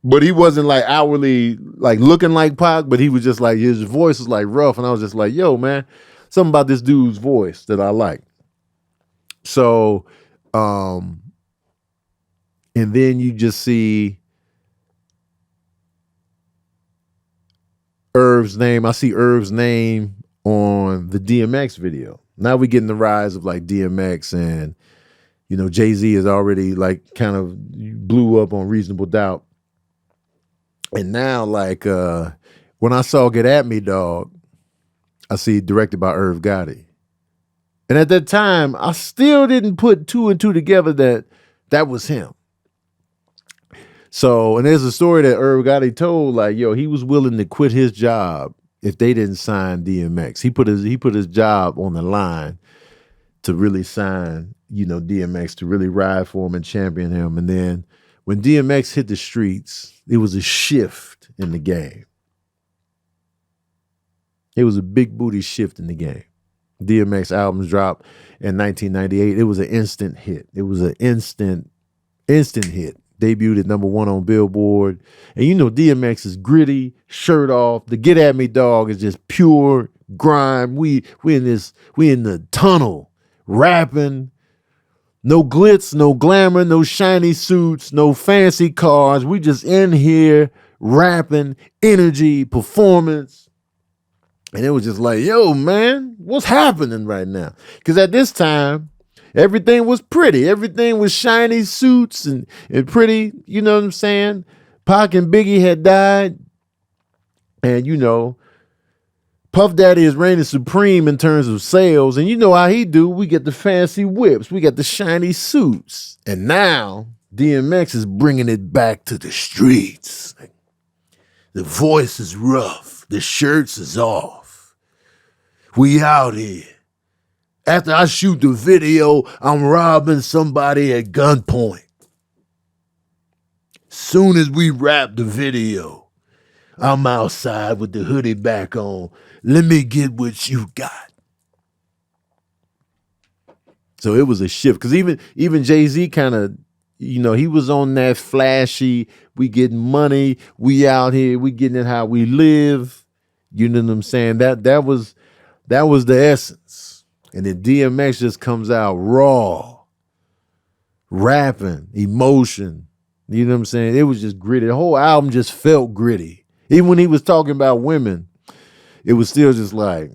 But he wasn't like outwardly like looking like Pac, but he was just like, his voice was like rough. And I was just like, yo, man, something about this dude's voice that I like. So, and then you just see Irv's name. I see Irv's name on the DMX video. Now we getting the rise of like DMX, and, you know, Jay-Z is already like kind of blew up on Reasonable Doubt. And now, like, when I saw Get At Me, Dog, I see directed by Irv Gotti. And at that time, I still didn't put two and two together that was him. So, and there's a story that Irv Gotti told, like, yo, he was willing to quit his job if they didn't sign DMX. He put his job on the line to really sign, DMX to really ride for him and champion him. And then when DMX hit the streets, it was a shift in the game. It was a big booty shift in the game. DMX albums dropped in 1998. It was an instant hit. It was an instant hit. Debuted at #1 on Billboard. And DMX is gritty, shirt off. The Get At Me Dog is just pure grime. We in the tunnel rapping. No glitz, no glamour, no shiny suits, no fancy cars. We just in here rapping, energy, performance. And it was just like, yo, man, what's happening right now? Because at this time, everything was pretty. Everything was shiny suits and pretty, you know what I'm saying? Pac and Biggie had died. And, Puff Daddy is reigning supreme in terms of sales. And you know how he do. We get the fancy whips. We got the shiny suits. And now DMX is bringing it back to the streets. The voice is rough. The shirts is off. We out here. After I shoot the video, I'm robbing somebody at gunpoint. Soon as we wrap the video, I'm outside with the hoodie back on. Let me get what you got. So it was a shift. Because even Jay-Z kind of, he was on that flashy, we getting money, we out here, we getting it how we live. You know what I'm saying? That was the essence. And then DMX just comes out raw, rapping, emotion. You know what I'm saying? It was just gritty. The whole album just felt gritty. Even when he was talking about women, it was still just like,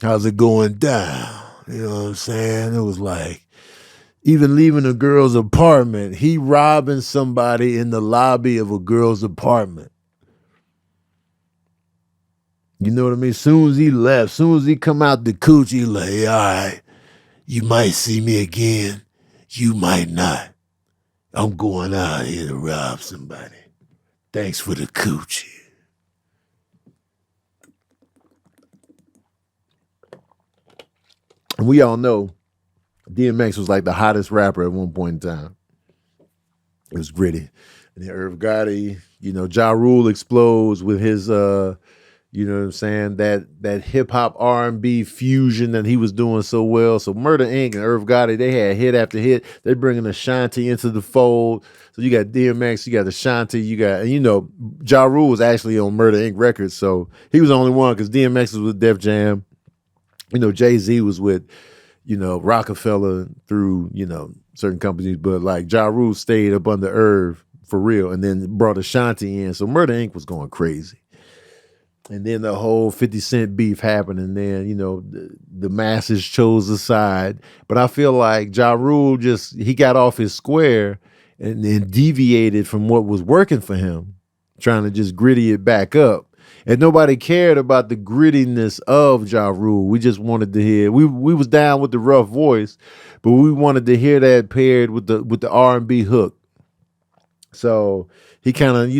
how's it going down? You know what I'm saying? It was like, even leaving a girl's apartment, he robbing somebody in the lobby of a girl's apartment. You know what I mean? Soon as he left, soon as he come out the coochie, like, hey, all right, you might see me again. You might not. I'm going out here to rob somebody. Thanks for the coochie. And we all know DMX was like the hottest rapper at one point in time. It was gritty. And then Irv Gotti, Ja Rule explodes with his, you know what I'm saying, that hip-hop R&B fusion that he was doing so well. So Murder, Inc. and Irv Gotti, they had hit after hit. They're bringing Ashanti into the fold. So you got DMX, you got Ashanti, you got, and Ja Rule was actually on Murder, Inc. records. So he was the only one because DMX was with Def Jam. Jay-Z was with, Rockefeller through, certain companies. But like Ja Rule stayed up under Irv for real and then brought Ashanti in. So Murder, Inc. was going crazy. And then the whole 50 Cent beef happened, and then, the masses chose a side. But I feel like Ja Rule he got off his square and then deviated from what was working for him, trying to just gritty it back up. And nobody cared about the grittiness of Ja Rule. We just wanted to hear, we was down with the rough voice, but we wanted to hear that paired with the R&B hook. So he kind of,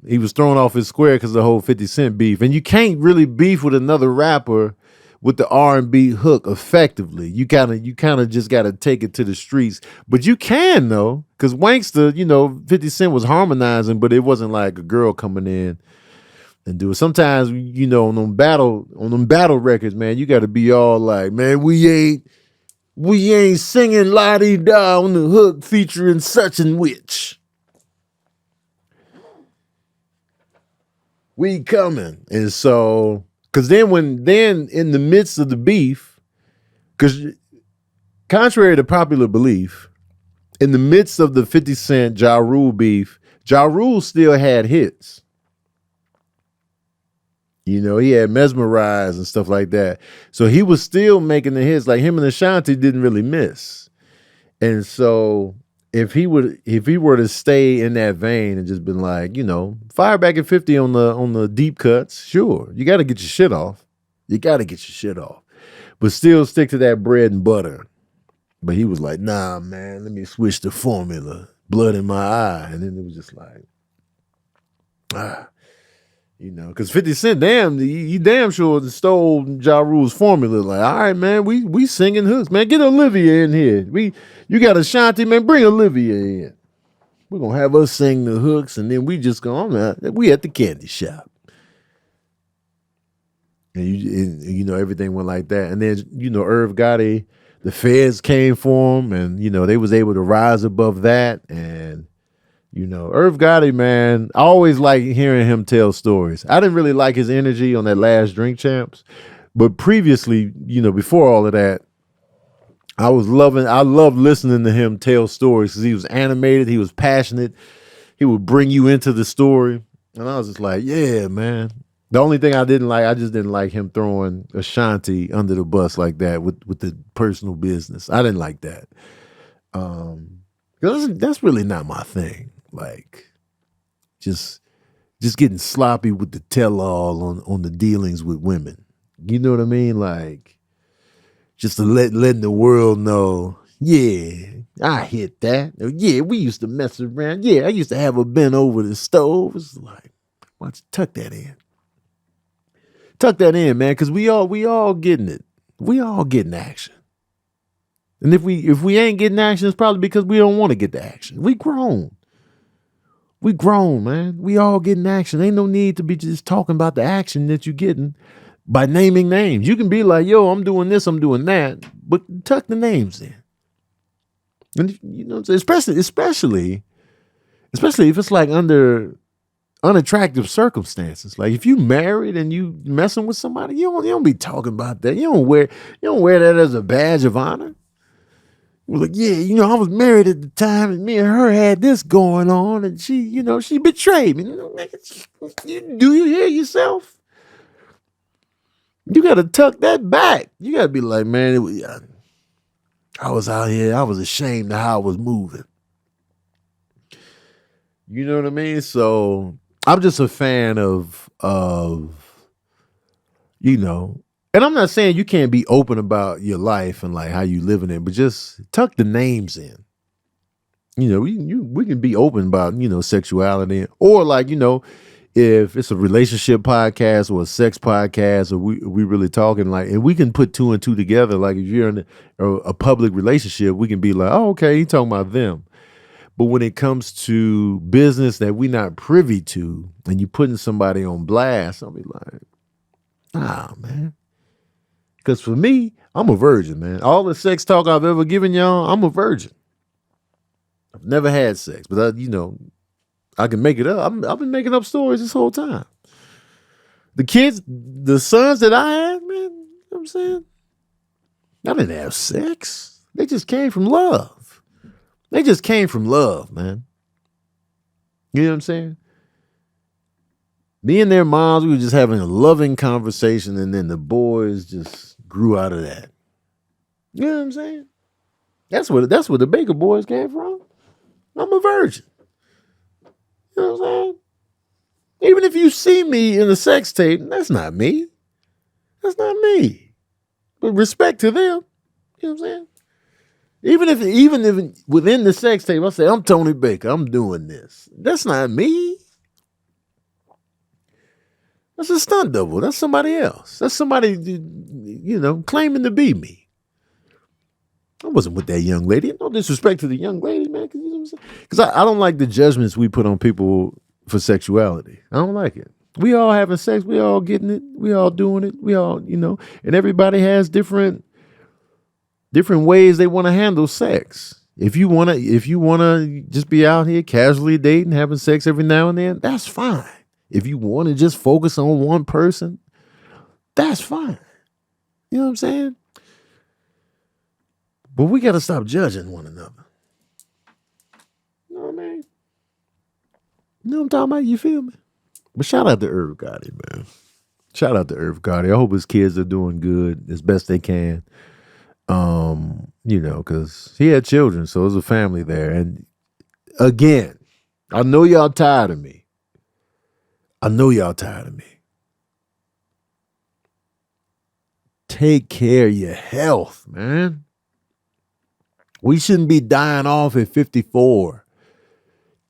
he was thrown off his square because of the whole 50 Cent beef. And you can't really beef with another rapper with the R&B hook effectively. You kind of just got to take it to the streets. But you can, though, because Wanksta, 50 Cent was harmonizing, but it wasn't like a girl coming in and do it. Sometimes, on them battle records, man, you got to be all like, man, we ain't singing la-di-da on the hook featuring such and which. We coming. And so, because then in the midst of the beef, because contrary to popular belief, in the midst of the 50 Cent Ja Rule beef, Ja Rule still had hits. He had Mesmerized and stuff like that. So he was still making the hits. Like him and Ashanti didn't really miss. And so if he were to stay in that vein and just been like, fire back at 50 on the deep cuts, sure. You got to get your shit off. But still stick to that bread and butter. But he was like, nah, man, let me switch the formula. Blood in my eye. And then it was just like, You know, because 50 Cent, he damn sure stole Ja Rule's formula. Like, all right, man, we singing hooks, man. Get Olivia in here. You got Ashanti, man. Bring Olivia in. We're gonna have us sing the hooks, and then we just go on. We at the candy shop, and you know everything went like that. And then you know Irv Gotti, the feds came for him, and you know they was able to rise above that. And you know Irv Gotti, man, I always like hearing him tell stories. I didn't really like his energy on that last Drink Champs, but previously, you know, before all of that, I loved listening to him tell stories because he was animated, he was passionate, he would bring you into the story. And I was just like, yeah, man. The only thing I just didn't like him throwing Ashanti under the bus like that with the personal business. I didn't like that. Because that's really not my thing. Like, just getting sloppy with the tell-all on the dealings with women. You know what I mean? Like, just to letting the world know, yeah, I hit that. Yeah, we used to mess around. Yeah, I used to have her bent over the stove. It's like, why don't you tuck that in? Tuck that in, man, because we all getting it. We all getting action. And if we ain't getting action, it's probably because we don't want to get the action. We grown. We grown, man. We all getting action. Ain't no need to be just talking about the action that you're getting by naming names. You can be like, yo, I'm doing this, I'm doing that, but tuck the names in. And you know, especially if it's like under unattractive circumstances. Like if you married and you messing with somebody, you don't be talking about that. You don't wear that as a badge of honor. You're like, yeah, you know, I was married at the time and me and her had this going on and she betrayed me. Do you hear yourself? You got to tuck that back. You got to be like, man, I was out here. I was ashamed of how I was moving. You know what I mean? So I'm just a fan of you know, and I'm not saying you can't be open about your life and like how you living it, but just tuck the names in. You know, we can be open about, you know, sexuality or like, you know, if it's a relationship podcast or a sex podcast, or we really talking like, and we can put two and two together. Like if you're in a public relationship, we can be like, oh, okay, you talking about them. But when it comes to business that we're not privy to, and you putting somebody on blast, I'll be like, man. Because for me, I'm a virgin, man. All the sex talk I've ever given y'all, I'm a virgin. I've never had sex, but I can make it up. I've been making up stories this whole time. The sons that I had, man, you know what I'm saying? I didn't have sex. They just came from love. They just came from love, man. You know what I'm saying? Me and their moms, we were just having a loving conversation, and then the boys just grew out of that. You know what I'm saying? That's where the Baker boys came from. I'm a virgin. You know what I'm saying? Even if you see me in a sex tape, that's not me. That's not me. But respect to them. You know what I'm saying? Even if within the sex tape, I say, I'm Tony Baker, I'm doing this. That's not me. That's a stunt double. That's somebody else. That's somebody, you know, claiming to be me. I wasn't with that young lady. No disrespect to the young lady, man. Because I don't like the judgments we put on people for sexuality. I don't like it. We all having sex. We all getting it. We all doing it. We all, you know, and everybody has different ways they want to handle sex. If you wanna just be out here casually dating, having sex every now and then, that's fine. If you want to just focus on one person, that's fine. You know what I'm saying? But we got to stop judging one another. You know what I mean? You know what I'm talking about? You feel me? But shout out to Irv Gotti, man. Shout out to Irv Gotti. I hope his kids are doing good as best they can. You know, because he had children, so there's a family there. And again, I know y'all tired of me. Take care of your health, man. We shouldn't be dying off at 54.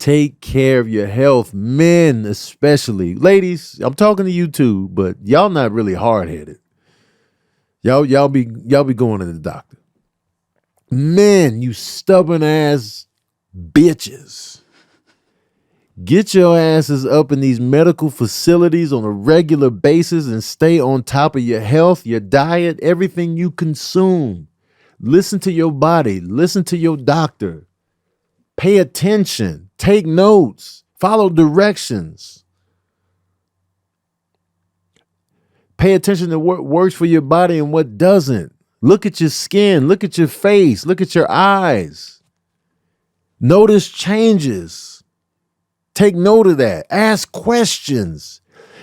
Take care of your health, men especially. Ladies, I'm talking to you too, but y'all not really hard-headed. Y'all be going to the doctor. Men, you stubborn ass bitches. Get your asses up in these medical facilities on a regular basis and stay on top of your health, your diet, everything you consume. Listen to your body. Listen to your doctor. Pay attention. Take notes. Follow directions. Pay attention to what works for your body and what doesn't. Look at your skin. Look at your face. Look at your eyes. Notice changes. Take note of that. Ask questions.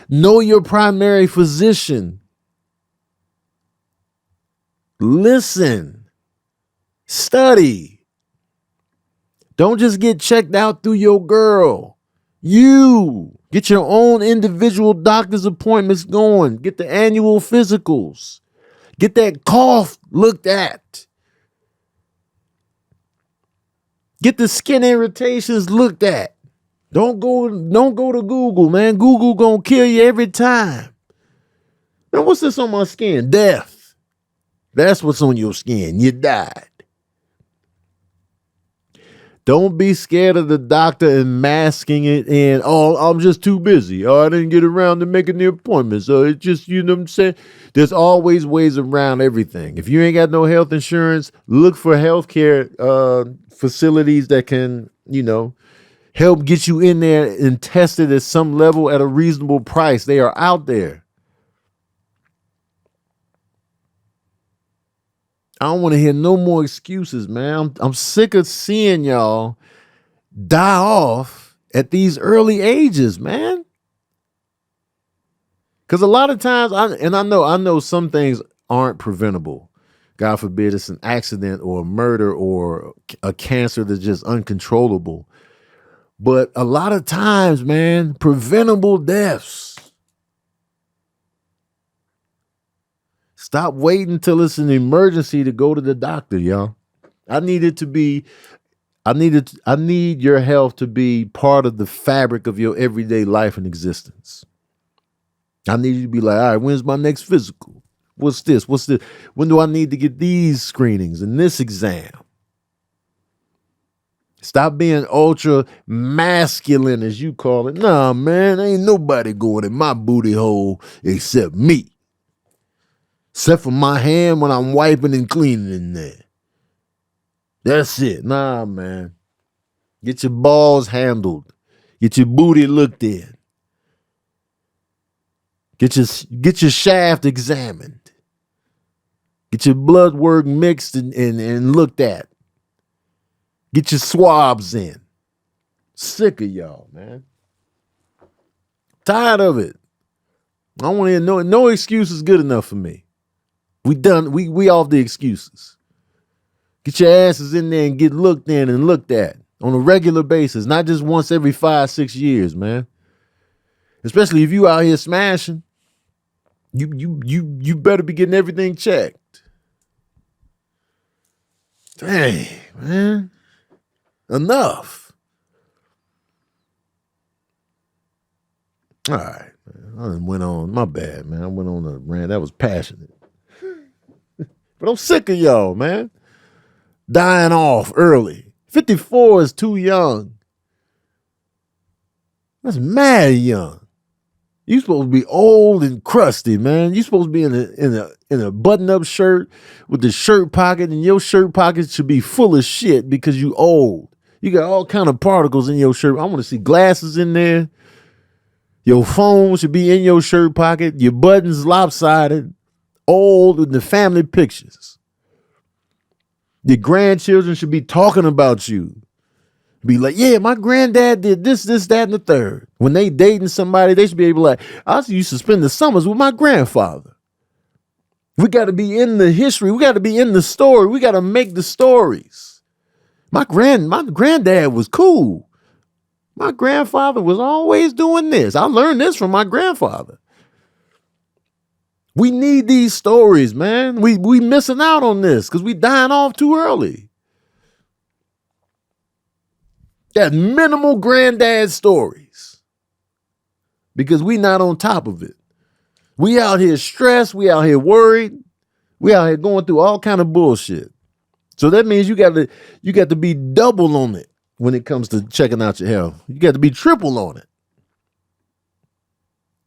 Know your primary physician. Listen. Study. Don't just get checked out through your girl. You get your own individual doctor's appointments going. Get the annual physicals. Get that cough looked at. Get the skin irritations looked at. Don't go to Google, man. Google gonna kill you every time. Man, what's this on my skin? Death. That's what's on your skin. You died. Don't be scared of the doctor and masking it in, oh, I'm just too busy. Oh, I didn't get around to making the appointment. So it's just, you know what I'm saying? There's always ways around everything. If you ain't got no health insurance, look for healthcare facilities that can, help get you in there and tested at some level at a reasonable price. They are out there. I don't want to hear no more excuses, man. I'm sick of seeing y'all die off at these early ages, man. Because a lot of times, I know some things aren't preventable. God forbid it's an accident or a murder or a cancer that's just uncontrollable. But a lot of times, man, preventable deaths. Stop waiting till it's an emergency to go to the doctor, y'all. I need your health to be part of the fabric of your everyday life and existence. I need you to be like, all right, when's my next physical? What's this? When do I need to get these screenings and this exam? Stop being ultra masculine, as you call it. Nah, man, ain't nobody going in my booty hole except me. Except for my hand when I'm wiping and cleaning in there. That's it. Nah, man. Get your balls handled. Get your booty looked in. Get your shaft examined. Get your blood work mixed and looked at. Get your swabs in. Sick of y'all, man. Tired of it. I don't want to hear no excuse is good enough for me. We off the excuses. Get your asses in there and get looked in and looked at on a regular basis, not just once every 5-6 years, man. Especially if you out here smashing, you better be getting everything checked. Dang, man. Enough. All right, man. I done went on. My bad, man. I went on a rant. That was passionate. But I'm sick of y'all, man. Dying off early. 54 is too young. That's mad young. You supposed to be old and crusty, man. You supposed to be in a button-up shirt with the shirt pocket, and your shirt pocket should be full of shit because you old. You got all kind of particles in your shirt. I want to see glasses in there. Your phone should be in your shirt pocket. Your buttons lopsided. Old with the family pictures. Your grandchildren should be talking about you. Be like, yeah, my granddad did this, that, and the third. When they dating somebody, they should be able to like, I used to spend the summers with my grandfather. We got to be in the history. We got to be in the story. We got to make the stories. My granddad was cool. My grandfather was always doing this. I learned this from my grandfather. We need these stories, man. We missing out on this because we dying off too early. Got minimal granddad stories because we not on top of it. We out here stressed. We out here worried. We out here going through all kind of bullshit. So that means you got to be double on it when it comes to checking out your health. You got to be triple on it.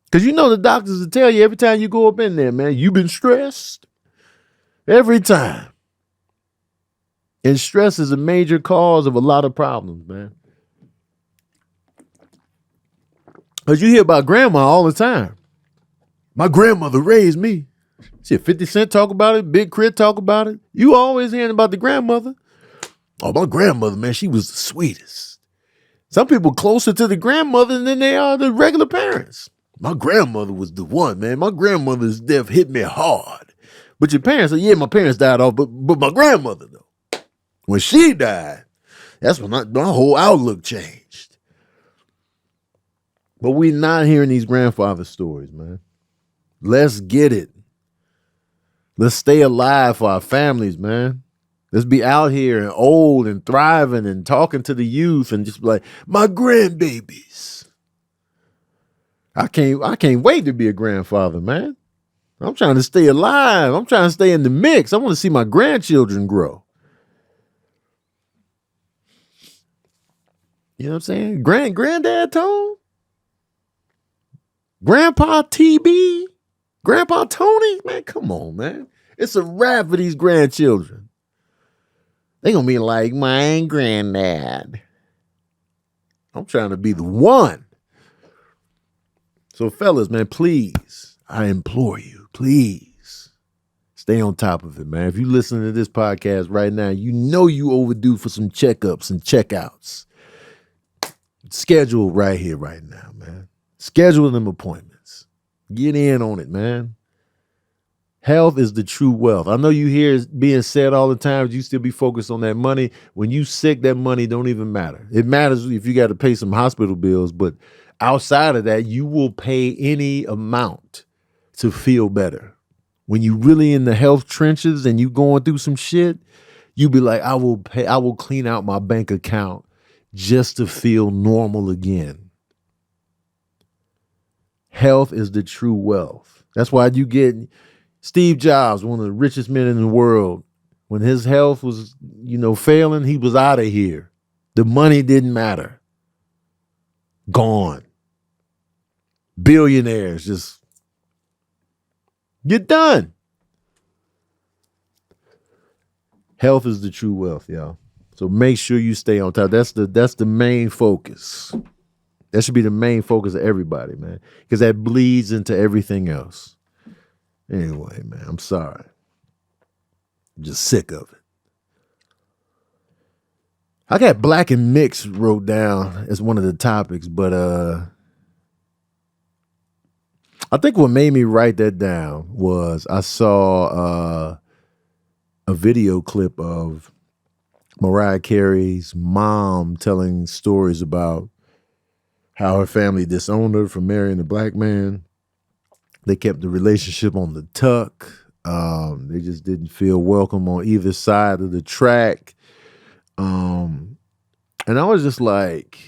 Because you know the doctors will tell you every time you go up in there, man, you've been stressed. Every time. And stress is a major cause of a lot of problems, man. Because you hear about grandma all the time. My grandmother raised me. Shit, 50 Cent talk about it. Big Crit talk about it. You always hearing about the grandmother. Oh, my grandmother, man, she was the sweetest. Some people closer to the grandmother than they are the regular parents. My grandmother was the one, man. My grandmother's death hit me hard. But your parents, yeah, my parents died off, but my grandmother, though, when she died, that's when my whole outlook changed. But we're not hearing these grandfather stories, man. Let's get it. Let's stay alive for our families, man. Let's be out here and old and thriving and talking to the youth and just be like, my grandbabies. I can't wait to be a grandfather, man. I'm trying to stay alive. I'm trying to stay in the mix. I want to see my grandchildren grow. You know what I'm saying? Granddad Tone? Grandpa TB? Grandpa Tony? Man, come on, man. It's a wrap for these grandchildren. They gonna be like, my granddad. I'm trying to be the one. So fellas, man, please, I implore you, please stay on top of it, man. If you listen to this podcast right now, you know you overdue for some checkups and checkouts. Schedule right here, right now, man. Schedule them appointments. Get in on it, man. Health is the true wealth. I know you hear it being said all the time, but you still be focused on that money. When you sick, that money don't even matter. It matters if you got to pay some hospital bills, but outside of that, you will pay any amount to feel better. When you really in the health trenches and you going through some shit, you be like, I will clean out my bank account just to feel normal again. Health is the true wealth. That's why you get Steve Jobs, one of the richest men in the world. When his health was, failing, he was out of here. The money didn't matter. Gone. Billionaires just get done. Health is the true wealth, y'all. So make sure you stay on top. That's the main focus. That should be the main focus of everybody, man, because that bleeds into everything else. Anyway, man, I'm sorry. I'm just sick of it. I got black and mixed wrote down as one of the topics, but I think what made me write that down was I saw a video clip of Mariah Carey's mom telling stories about how her family disowned her for marrying a black man. They kept the relationship on the tuck. They just didn't feel welcome on either side of the track. And I was just like,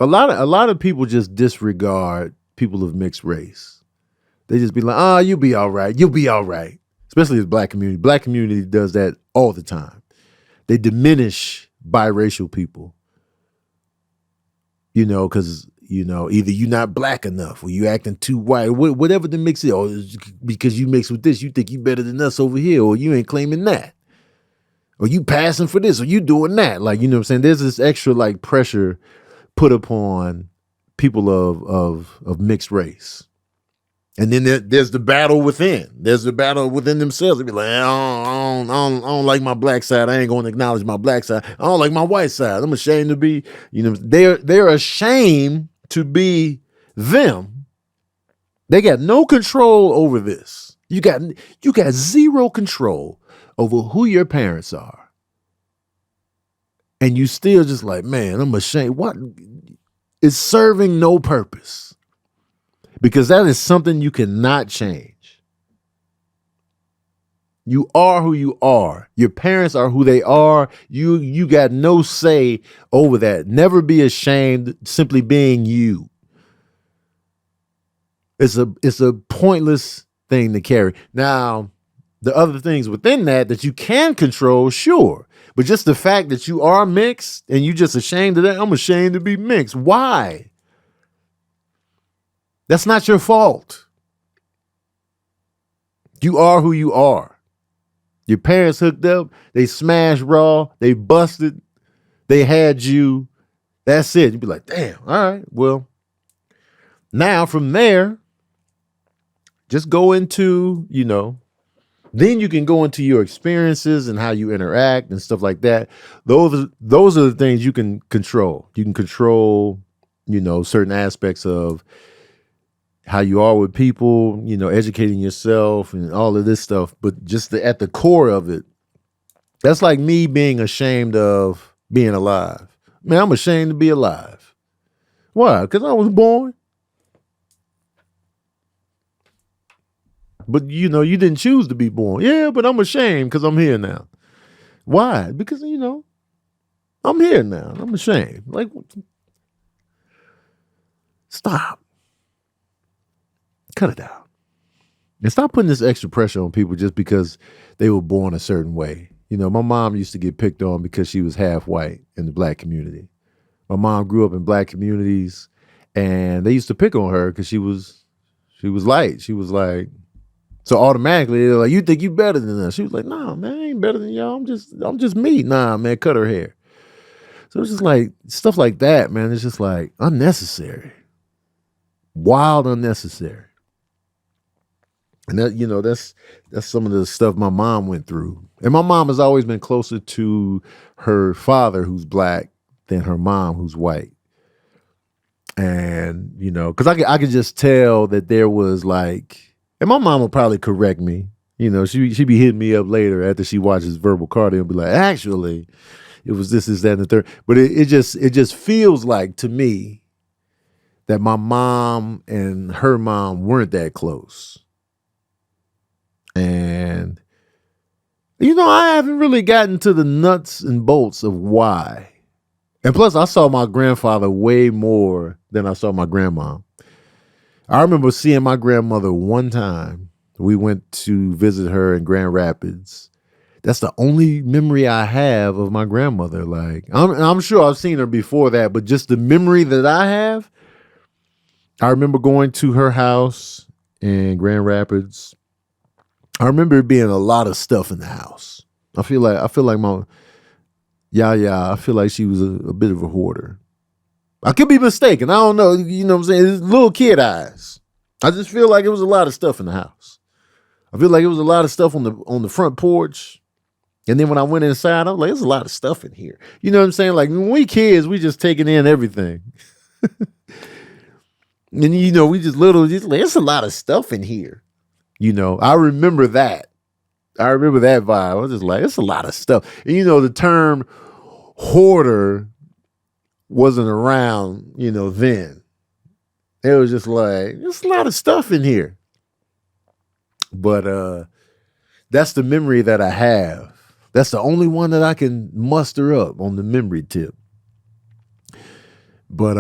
a lot of people just disregard people of mixed race. They just be like, you'll be all right. You'll be all right. Especially the black community. Black community does that all the time. They diminish biracial people. Because, either you're not black enough or you acting too white, whatever the mix is. Or because you mix with this, you think you better than us over here, or you ain't claiming that. Or you passing for this, or you doing that. Like, you know what I'm saying? There's this extra like pressure put upon people of mixed race. And then there's the battle within. There's the battle within themselves. They be like, I don't like my black side. I ain't going to acknowledge my black side. I don't like my white side. I'm ashamed to be, they're ashamed to be them. They got no control over this. You got zero control over who your parents are. And you still just like, man, I'm ashamed. What? It's serving no purpose. Because that is something you cannot change. You are who you are. Your parents are who they are. You got no say over that. Never be ashamed simply being you. It's a pointless thing to carry. Now, the other things within that you can control, sure. But just the fact that you are mixed and you just ashamed of that, I'm ashamed to be mixed. Why? That's not your fault. You are who you are. Your parents hooked up, they smashed raw, they busted, they had you. That's it. You'd be like, damn, all right, well, now from there, just go into, then you can go into your experiences and how you interact and stuff like that. Those are the things you can control. You can control, certain aspects of how you are with people, educating yourself and all of this stuff. But just at the core of it, that's like me being ashamed of being alive. Man, I'm ashamed to be alive. Why? Because I was born. But, you didn't choose to be born. Yeah, but I'm ashamed because I'm here now. Why? Because, I'm here now. I'm ashamed. Like, stop. Cut it out. And stop putting this extra pressure on people just because they were born a certain way. My mom used to get picked on because she was half white in the black community. My mom grew up in black communities, and they used to pick on her because she was light. She was like, so automatically they're like, you think you better than us? She was like, nah, man, I ain't better than y'all. I'm just me. Nah, man, cut her hair. So it's just like stuff like that, man. It's just like unnecessary, wild, unnecessary. And that, that's some of the stuff my mom went through. And my mom has always been closer to her father, who's black, than her mom, who's white. And, because I could just tell that there was like, and my mom will probably correct me. She be hitting me up later after she watches Verbal Cardio and be like, actually, it was this, that, and the third. But it just feels like to me that my mom and her mom weren't that close. And, I haven't really gotten to the nuts and bolts of why. And plus, I saw my grandfather way more than I saw my grandma. I remember seeing my grandmother one time. We went to visit her in Grand Rapids. That's the only memory I have of my grandmother. Like, I'm sure I've seen her before that, but just the memory that I have, I remember going to her house in Grand Rapids. I remember it being a lot of stuff in the house. I feel like my I feel like she was a bit of a hoarder. I could be mistaken. I don't know. You know what I'm saying? It's little kid eyes. I just feel like it was a lot of stuff in the house. I feel like it was a lot of stuff on the front porch. And then when I went inside, I was like, there's a lot of stuff in here. You know what I'm saying? Like when we kids, we just taking in everything. And we just like, there's a lot of stuff in here. I remember that. I remember that vibe. I was just like, it's a lot of stuff. And the term hoarder wasn't around, then. It was just like, there's a lot of stuff in here. But that's the memory that I have. That's the only one that I can muster up on the memory tip. But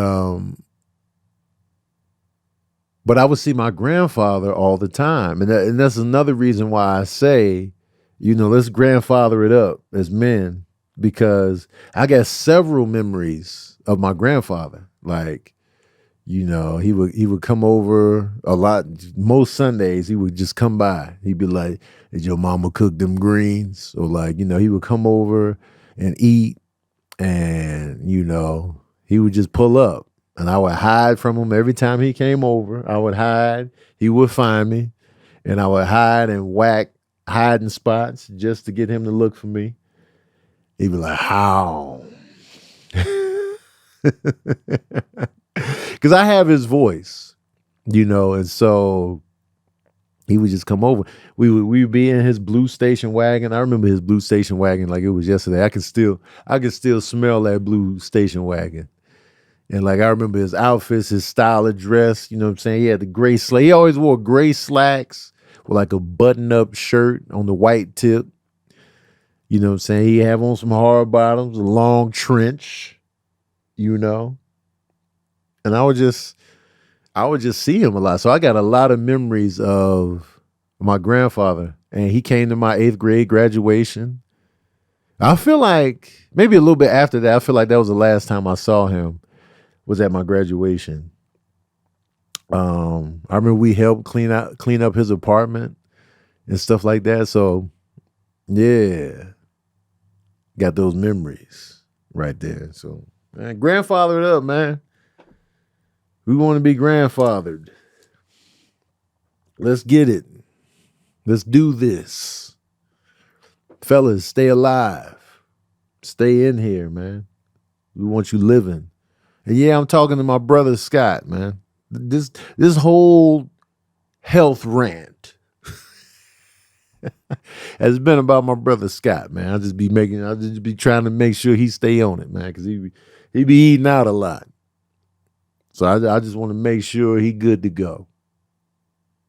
I would see my grandfather all the time. And that's another reason why I say, let's grandfather it up as men, because I got several memories of my grandfather. Like, he would come over a lot. Most Sundays, he would just come by. He'd be like, did your mama cook them greens? Or like, he would come over and eat, and, he would just pull up. And I would hide from him every time he came over. I would hide. He would find me. And I would hide and whack hiding spots just to get him to look for me. He'd be like, how? Because I have his voice, and so he would just come over. We would be in his blue station wagon. I remember his blue station wagon like it was yesterday. I could still smell that blue station wagon. And like, I remember his outfits, his style of dress, you know what I'm saying? He had the gray slacks. He always wore gray slacks with like a button-up shirt on the white tip. You know what I'm saying? He have on some hard bottoms, a long trench, you know. And I would just see him a lot. So I got a lot of memories of my grandfather. And he came to my 8th grade graduation. I feel like maybe a little bit after that, I feel like that was the last time I saw him, was at my graduation. I remember we helped clean up his apartment and stuff like that. So yeah. Got those memories right there. So, man, grandfathered up, man. We want to be grandfathered. Let's get it. Let's do this. Fellas, stay alive. Stay in here, man. We want you living. And yeah, I'm talking to my brother Scott, man. This whole health rant has been about my brother Scott, man. I'll just be trying to make sure he stay on it, man, because he be eating out a lot. So I just want to make sure he good to go.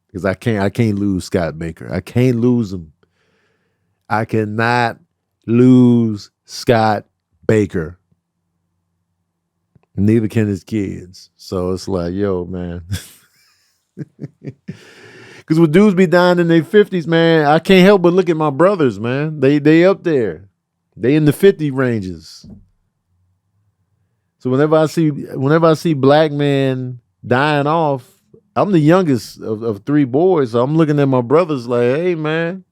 Because I can't lose Scott Baker. I can't lose him. I cannot lose Scott Baker. Neither can his kids. So it's like, yo, man. Because when dudes be dying in their 50s, man, I can't help but look at my brothers, man. They up there. They in the 50 ranges. So whenever I see black men dying off, I'm the youngest of 3 boys. So I'm looking at my brothers like, hey, man.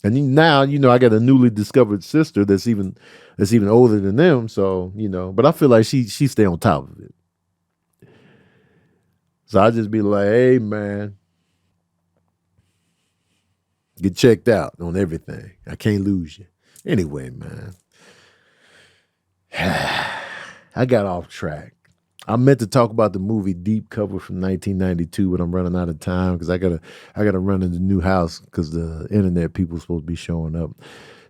And now, I got a newly discovered sister that's even older than them. So, but I feel like she stay on top of it. So I just be like, hey, man. Get checked out on everything. I can't lose you. Anyway, man. I got off track. I meant to talk about the movie Deep Cover from 1992, but I'm running out of time because I gotta run in the new house because the internet people are supposed to be showing up.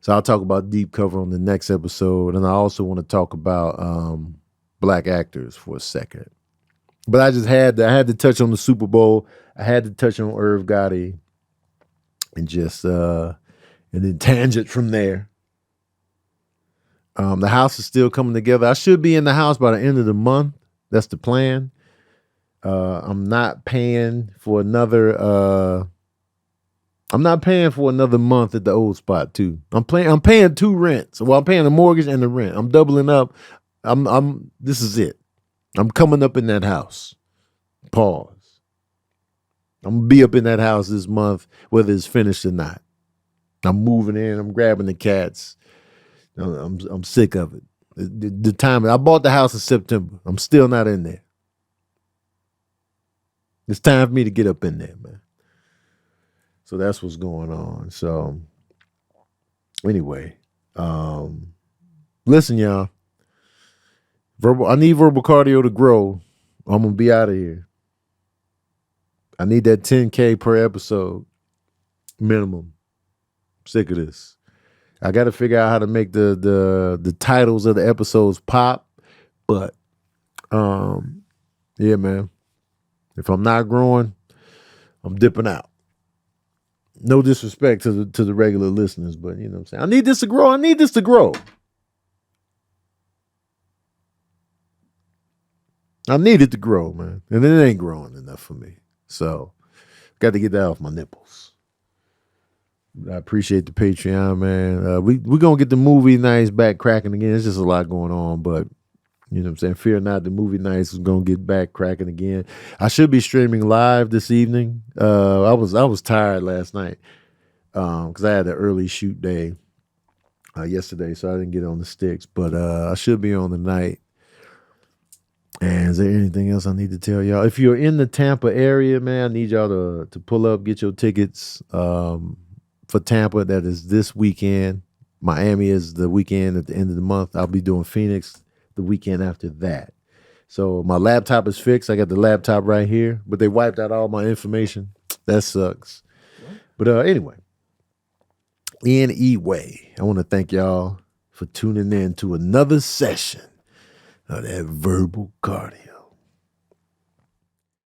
So I'll talk about Deep Cover on the next episode, and I also want to talk about black actors for a second. But I had to touch on the Super Bowl. I had to touch on Irv Gotti. And just and then tangent from there. The house is still coming together. I should be in the house by the end of the month. That's the plan. I'm not paying for another month at the old spot too. I'm paying 2 rents. Well, I'm paying the mortgage and the rent. I'm doubling up. This is it. I'm coming up in that house. Pause. I'm going to be up in that house this month, whether it's finished or not. I'm moving in. I'm grabbing the cats. I'm sick of it. The time, I bought the house in September. I'm still not in there. It's time for me to get up in there, man. So that's what's going on. So anyway, listen, y'all. I need verbal cardio to grow. I'm going to be out of here. I need that 10K per episode minimum. I'm sick of this. I got to figure out how to make the titles of the episodes pop. But yeah, man. If I'm not growing, I'm dipping out. No disrespect to the regular listeners, but you know what I'm saying? I need this to grow. I need this to grow. I need it to grow, man. And it ain't growing enough for me. So, got to get that off my nipples. I appreciate the Patreon, man. We're going to get the movie nights back cracking again. There's just a lot going on, but you know what I'm saying? Fear not, the movie nights is going to get back cracking again. I should be streaming live this evening. I was tired last night because I had an early shoot day yesterday, so I didn't get on the sticks, but I should be on tonight. And is there anything else I need to tell y'all? If you're in the Tampa area, man, I need y'all to pull up, get your tickets for Tampa. That is this weekend. Miami is the weekend at the end of the month. I'll be doing Phoenix the weekend after that. So my laptop is fixed. I got the laptop right here, but they wiped out all my information. That sucks. But anyway, I want to thank y'all for tuning in to another session of that verbal cardio.